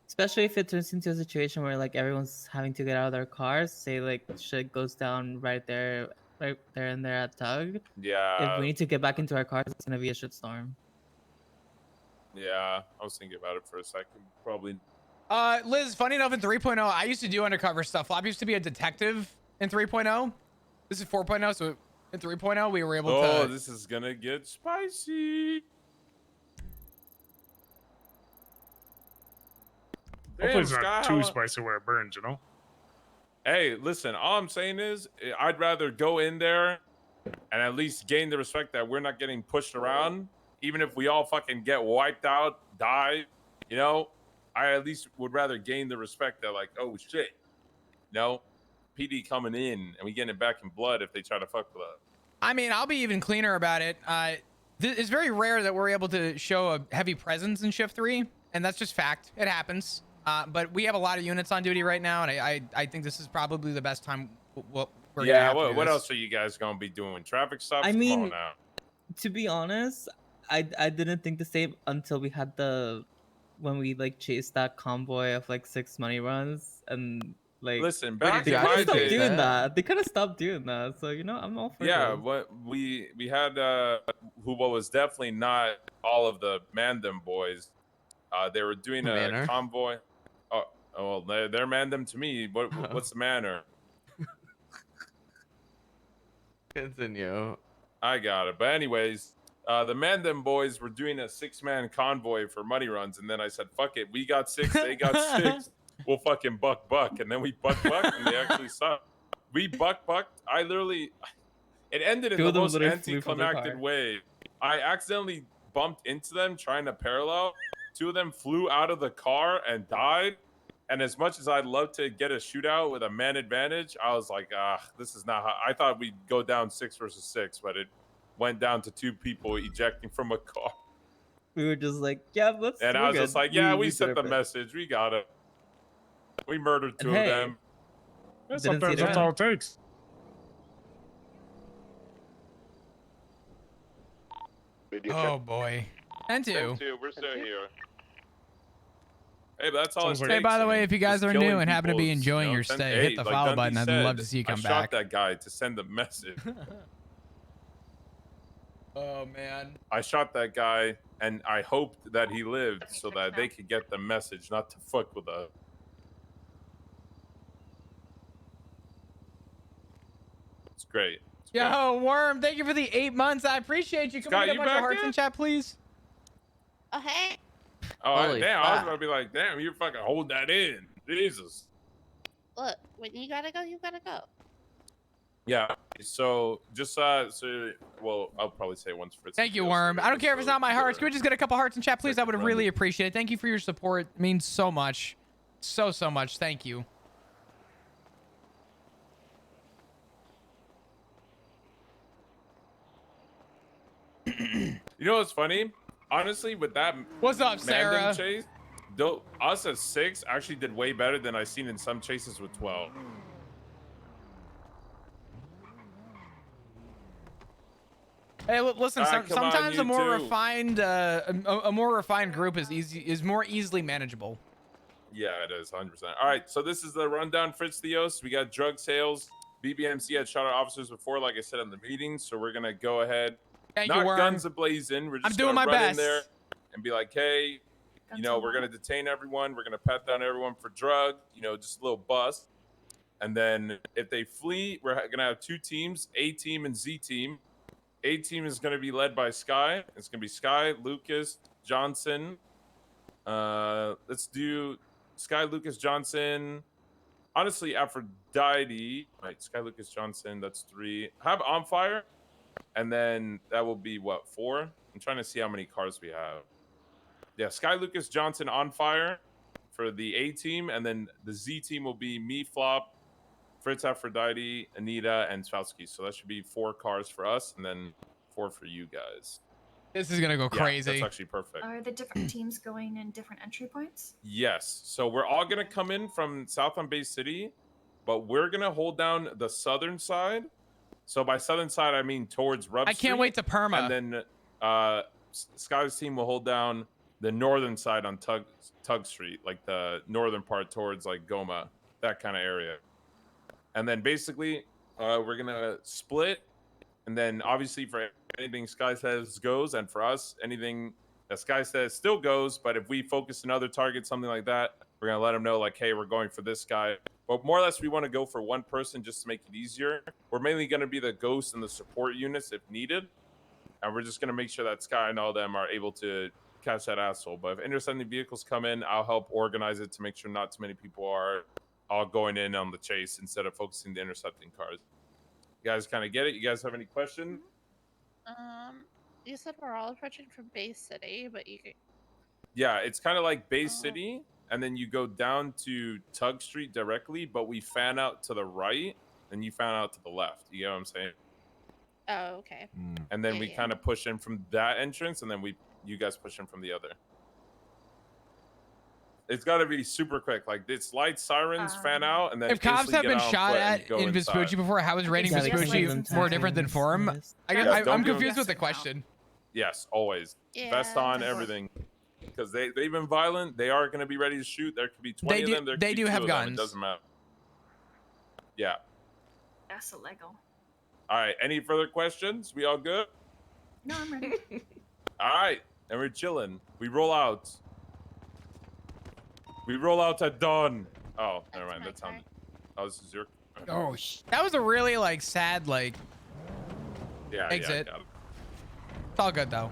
Especially if it turns into a situation where like everyone's having to get out of their cars. Say like shit goes down right there and there at Tug. Yeah. If we need to get back into our cars, it's gonna be a shitstorm. Yeah, I was thinking about it for a second. Probably. Liz, funny enough, in 3.0, I used to do undercover stuff. Flop used to be a detective in 3.0. This is 4.0, so in 3.0, we were able Oh, to. this is gonna get spicy. Hopefully it's Damn, not Sky, too how- spicy where it burns, you know? Hey, listen, all I'm saying is I'd rather go in there and at least gain the respect that we're not getting pushed around. Even if we all fucking get wiped out, die, you know, I at least would rather gain the respect that, like, oh shit, you know, PD coming in and we getting it back in blood if they try to fuck with us. I mean, I'll be even cleaner about it. It's very rare that we're able to show a heavy presence in shift 3, and that's just fact. It happens. But we have a lot of units on duty right now, and I think this is probably the best time we're gonna have to do What this. else are you guys gonna be doing? Traffic stops? I Come mean, on now. to be honest, I didn't think the same until we had when we like chased that convoy of like 6 money runs, and like Listen, Wait, back did they in you could my have stopped chase day, doing it? that. They could have stopped doing that. So I'm all for yeah, this. what we had what was definitely not all of the Mandem boys. They were doing a Manner. convoy. Oh, well, they're Mandem to me. What's the manner? Continue. I got it. But anyways, the Mandem boys were doing a 6-man convoy for money runs, and then I said, "Fuck it, we got 6, they got 6. We'll fucking buck," and then we bucked, and they actually stopped. We bucked. It ended in Two the of them most literally flew from their anticlimactic car. way. I accidentally bumped into them trying to parallel. 2 of them flew out of the car and died. And as much as I'd love to get a shootout with a man advantage, I was like, this is not how I thought we'd go down 6 versus 6, but it went down to 2 people ejecting from a car. We were just like, yeah, let's. And we're I was good. just like, yeah, we did sent our the bit. message. We got it. We murdered 2 of hey, them. That's Didn't see sometimes it that's happen. all it takes. Oh boy. And 2. 2, we're still here. Hey, but that's all Sounds it like- Hey, takes. by the I way, mean, if you guys just are killing new and happen to be people is, enjoying you know, your send- stay, hey, hit the like follow Dundee button. I'd said, love to see you come I back. shot that guy to send a message. Oh man. I shot that guy, and I hoped that he lived so that they could get the message, not to fuck with us. It's great. It's great. Yo, Worm, thank you for the 8 months. I appreciate you. Can Scott, we get a you bunch of back hearts yet? in chat, please? Oh hey. Oh, Holy damn! I was fuck. gonna be like, damn, you fucking hold that in, Jesus. Look, when you gotta go, you gotta go. Yeah. So just well, I'll probably say once for Thank you, Worm. I don't care if it's not my hearts. Can we just get a couple hearts in chat, please? I would have really appreciated it. Thank you for your support. It means so much. So much. Thank you. You know what's funny? Honestly, with that What's up, Mandem Sarah? chase, us at 6 actually did way better than I've seen in some chases with 12. Hey, listen. Come on, Sometimes you a more too. refined, a more refined group is more easily manageable. Yeah, it is 100%. All right, so this is the rundown, Fritz Theos. We got drug sales. BBMC had shot at officers before, like I said in the meeting. So we're gonna go ahead, Thank you, not Worm. guns ablazing. We're just I'm doing gonna my run best. in there and be like, hey, you know, we're gonna detain everyone. We're gonna pat down everyone for drug. You know, just a little bust. And then if they flee, we're gonna have 2 teams: A team and Z team. A team is gonna be led by Sky. It's gonna be Sky, Lucas, Johnson. Let's do Sky, Lucas, Johnson. Honestly, Aphrodite. Right, Sky, Lucas, Johnson. That's 3. Have On Fire, and then that will be what, 4? I'm trying to see how many cars we have. Yeah, Sky, Lucas, Johnson, On Fire for the A team, and then the Z team will be me, Flop, Fritz, Aphrodite, Anita, and Svalsky. So that should be 4 cars for us, and then 4 for you guys. This is gonna go Yeah, crazy. that's actually perfect. Are the different teams going in different entry points? Yes. So we're all gonna come in from south on Bay City, but we're gonna hold down the southern side. So by southern side, I mean towards Rub I can't Street, wait to perma. and then Sky's team will hold down the northern side on Tug Street, like the northern part towards like Goma, that kind of area. And then basically, we're gonna split, and then obviously for anything Sky says goes, and for us, anything that Sky says still goes. But if we focus another target, something like that, we're gonna let them know like, hey, we're going for this guy. But more or less, we want to go for one person just to make it easier. We're mainly gonna be the ghosts and the support units if needed, and we're just gonna make sure that Sky and all them are able to catch that asshole. But if intercepting vehicles come in, I'll help organize it to make sure not too many people are all going in on the chase instead of focusing the intercepting cars. You guys kind of get it? You guys have any questions? You said we're all approaching from Bay City, but you could. Yeah, it's kind of like Bay City, and then you go down to Tug Street directly, but we fan out to the right, and you fan out to the left. You get what I'm saying? Oh, okay. And then Yeah, we yeah. kind of push in from that entrance, and then you guys push in from the other. It's got to be super quick. Like it's lights, sirens, fan out, and then If cops instantly have get been out on shot foot and at go in inside. Vespucci before, how is rating Yeah, we can't give them Vespucci more different than tattoos. Forum? Yes. Yeah, I'm don't do- confused with the question. Yes, always. Vest Yeah. on, everything. Because they've been violent. They are going to be ready to shoot. There could be 20 of them. There could They be do 2 have of them. guns. It doesn't matter. Yeah. That's illegal. All right. Any further questions? We all good? No, I'm ready. All right. And we're chilling. We roll out. We roll out at dawn. Oh, never mind. That sounded. Oh, this is your. Oh, that was a really like sad like Yeah. exit. Yeah, got it. It's all good though.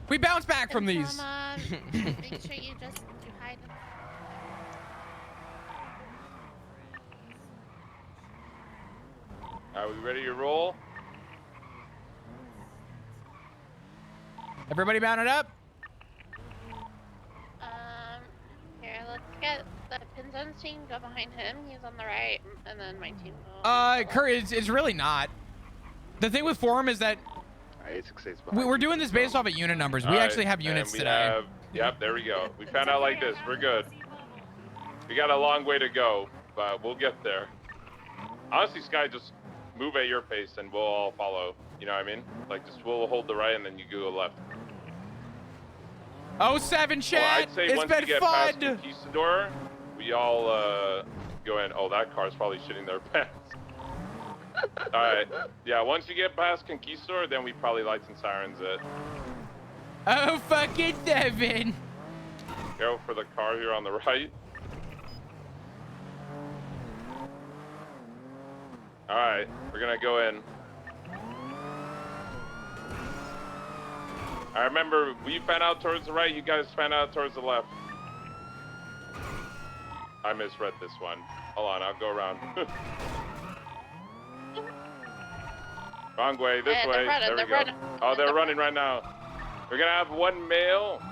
We bounce back from these. Make sure you hide. Are we ready to roll? Everybody mounted up. Here, let's get the Pinzone team. Go behind him. He's on the right, and then my team. Kurt, it's really not. The thing with Forum is that we're doing this based off of unit numbers. We All actually right, have units and we today. have- yep, there we go. We found out like this. We're good. We got a long way to go, but we'll get there. Honestly, Sky, just move at your pace and we'll all follow. You know what I mean? Like, just we'll hold the right and then you go left. 07 chat. Well, I'd say it's once been we get fun. past Conquistador, we all go in. Oh, that car's probably shitting their pants. All right. Yeah, once you get past Conquistador, then we probably lights and sirens it. Oh, fucking 7. Go for the car here on the right. All right, we're gonna go in. I remember we fan out towards the right, you guys fan out towards the left. I misread this one. Hold on, I'll go around. Wrong way, this Hey, way. they're running, There we they're go. running. Oh, they're running right now. We're gonna have one male.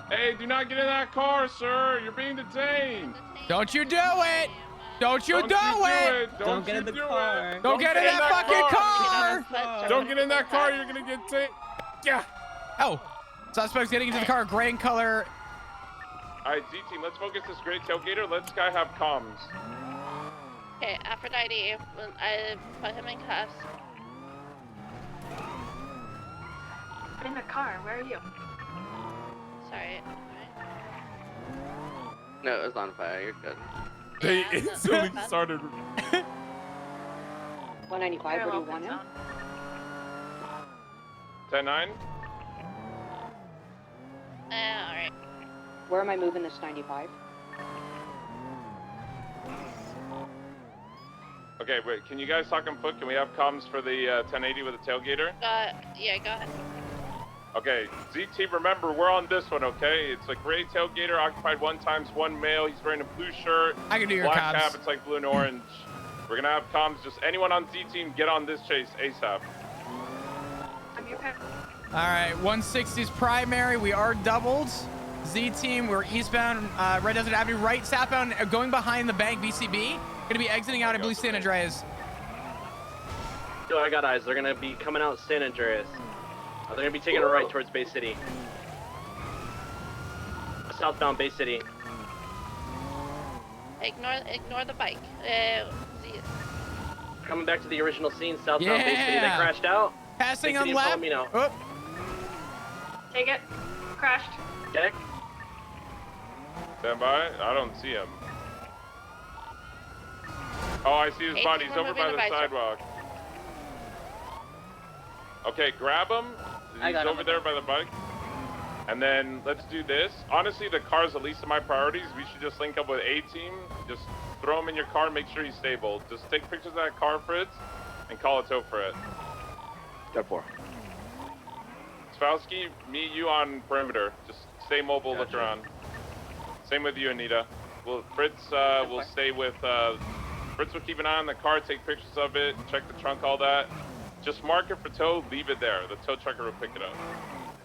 Hey, do not get in that car, sir. You're being detained. Don't you do it. Don't you do it. Don't get in the car. Don't get in that fucking car. Don't get in that car. You're gonna get taken. Yeah. Oh, suspects getting into the car. Gray in color. All right, Z team, let's focus this great tailgater. Let Sky have comms. Okay, Aphrodite. I put him in cuffs. I'm in the car. Where are you? Sorry. No, it was on fire. You're good. They Yeah, instantly started. 195, where do you want him? 10-9. Alright. Where am I moving this 95? Okay, wait. Can you guys talk on foot? Can we have comms for the 1080 with the tailgater? Yeah, go ahead. Okay, Z team, remember we're on this one. Okay, it's a gray tailgater, occupied 1x1 male. He's wearing a blue shirt. I can do your black comms. cap. It's like blue and orange. We're gonna have comms. Just anyone on Z team, get on this chase ASAP. I'm your parent. All right, 160's primary. We are doubled. Z team, we're eastbound, Red Desert Avenue, right, southbound, going behind the bank, VCB. Gonna be exiting out, I believe, San Andreas. Yo, I got eyes. They're gonna be coming out San Andreas. They're gonna be taking a right towards Bay City. Southbound Bay City. Ignore the bike. Coming back to the original scene, southbound Bay City. They Yeah. crashed out. Passing Bay on City, left. follow me now. Oh, Take it. Crashed. Okay. Stand by. I don't see him. Oh, I see his 18, body. He's we're over moving by the the visor. sidewalk. Okay, grab him. I He's got him. over there by the bike. And then let's do this. Honestly, the car's the least of my priorities. We should just link up with A team. Just throw him in your car. Make sure he's stable. Just take pictures of that car, Fritz, and call a tow for it. Step 4. Spowski, me, you on perimeter. Just stay mobile, look Gotcha. around. Same with you, Anita. Well, Fritz will stay with. Fritz will keep an eye on the car, take pictures of it, check the trunk, all that. Just mark it for tow, leave it there. The tow trucker will pick it up.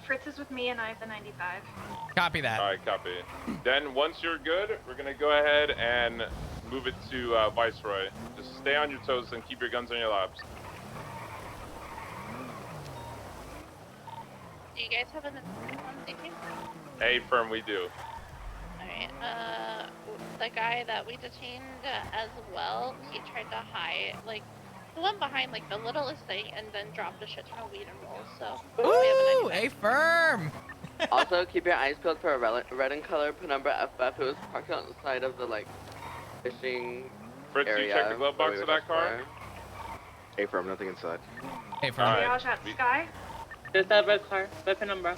Fritz is with me and I have the 95. copy that. All right, copy. Then once you're good, we're gonna go ahead and move it to Viceroy. Just stay on your toes and keep your guns on your laps. Do you guys have an team? A firm, we do. Alright, the guy that we detained as well, he tried to hide, like, the one behind, like, the littlest thing and then dropped a shit ton of weed and rolls, so. Ooh, A firm. Also, keep your eyes peeled for a red and color penumbra FF. It was parked on the side of the, like, fishing Fritz, area. you check the glove box of that car? A firm, nothing inside. A firm. Alright. Triage at Sky. There's that red car, red penumbra.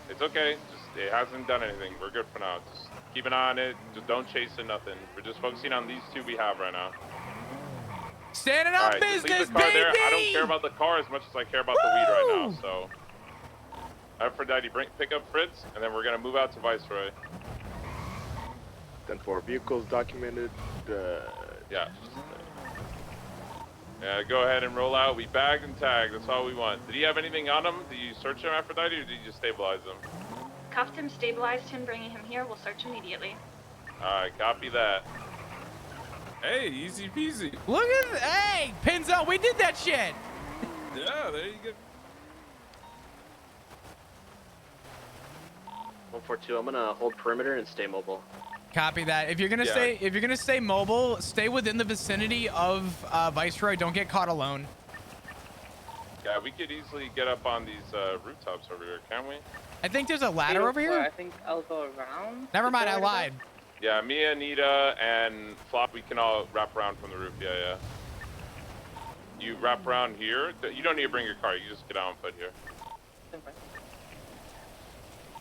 It's okay. Just it hasn't done anything. We're good for now. Just keep an eye on it. Just don't chase it. Nothing. We're just focusing on these two we have right now. Standing All up right, just leave business, the car baby. there. I don't care about the car as much as I care about the weed right now. So, Aphrodite, pick up Fritz, and then we're gonna move out to Viceroy. 10-4 vehicles documented. Yeah. Yeah, go ahead and roll out. We bagged and tagged. That's all we want. Did he have anything on him? Did you search him, Aphrodite, or did you just stabilize him? Cuffed him, stabilized him, bringing him here. We'll search immediately. All right, copy that. Hey, easy peasy. Look at hey, Pinzo, we did that shit. Yeah, there you go. 142. I'm gonna hold perimeter and stay mobile. Copy that. If you're gonna stay mobile, stay within the vicinity of Viceroy. Don't get caught alone. Yeah, we could easily get up on these rooftops over here, can't we? I think there's a ladder over here. I think I'll go around. Never mind, I lied. Yeah, me, Anita, and Flop, we can all wrap around from the roof. Yeah. You wrap around here. You don't need to bring your car. You just get on foot here.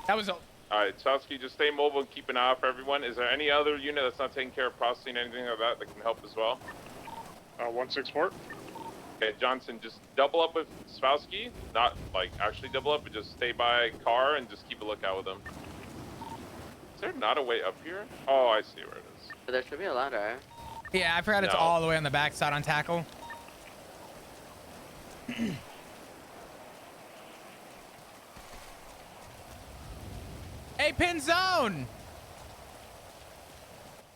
That was all. All right, Sowski, just stay mobile and keep an eye out for everyone. Is there any other unit that's not taking care of processing anything like that can help as well? 164. Okay, Johnson, just double up with Sowski. Not like actually double up, but just stay by car and just keep a lookout with them. Is there not a way up here? Oh, I see where it is. But there should be a ladder. Yeah, I forgot it's No. all the way on the backside on tackle. Hey, Pinzone!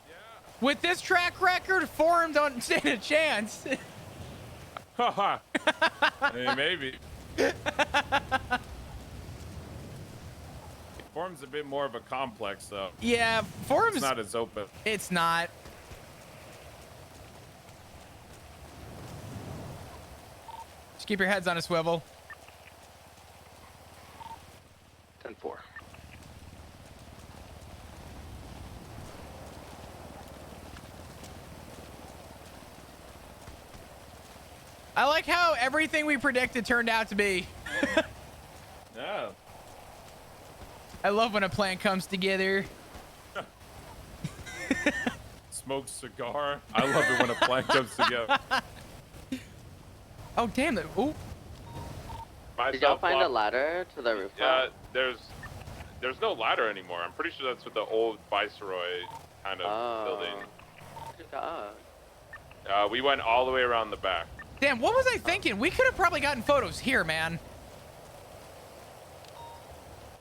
Yeah. With this track record, Forum don't stand a chance. Haha. Hey, maybe. Form's a bit more of a complex, though. Yeah, Forum's It's not as open. It's not. Just keep your heads on a swivel. 10-4. I like how everything we predicted turned out to be. Yeah. I love when a plan comes together. Smoke cigar. I love it when a plan comes together. Oh, damn it. Ooh. Did y'all find a ladder to the rooftop? Yeah, there's no ladder anymore. I'm pretty sure that's what the old Viceroy kind of building. Good God. We went all the way around the back. Damn, what was I thinking? We could have probably gotten photos here, man.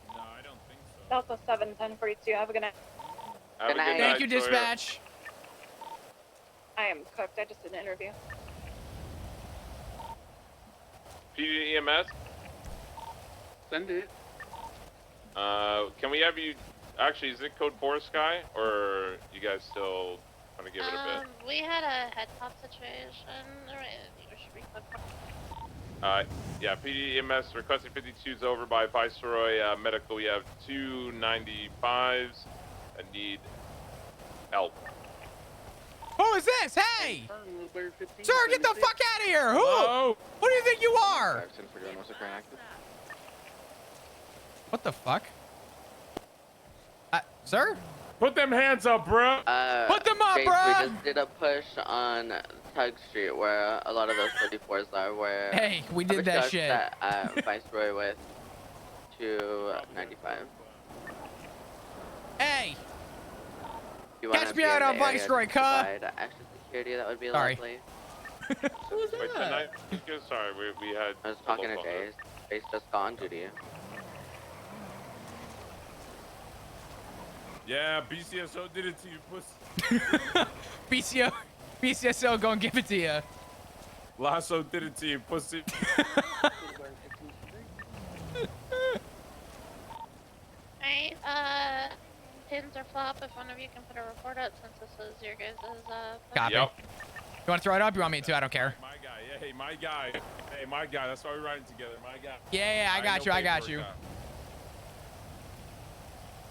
No, I don't think so. Delta 71042. Have a good night. Have a good Thank night, you, Sawyer. dispatch. I am cooked. I just did an interview. PD EMS. Send it. Can we have you? Actually, is it code 4 Sky, or you guys still want to give it a bit? We had a head top situation. Right, you should be code 4. Yeah, PD EMS requesting 52s over by Viceroy Medical. We have 2 95s. I need help. Who is this? Hey! Sir, get the fuck out of here! Who? Hello? Who do you think you are? What the fuck? Sir? Put them hands up, bro. Put them up, Chase, bruh! We just did a push on Tug Street where a lot of those 34s are where Hey, we did that shit. Viceroy with 295. Hey! You wanna Catch me be out in on the area Viceroy, to cuh. provide extra security, that would be Sorry. lovely. Wait, tonight? Sorry, we had. I was talking to Jay. Jay's just got on duty. Yeah, BCSO did it to you, pussy. BCSO gonna give it to you. Lasso did it to you, pussy. pins or flop if one of you can put a report up since this is your guys' Copy. Yep. You want to throw it up? You want me to? I don't care. My guy. Yeah, hey, my guy. Hey, my guy. That's why we're riding together. My guy. Yeah, I got you. I got you.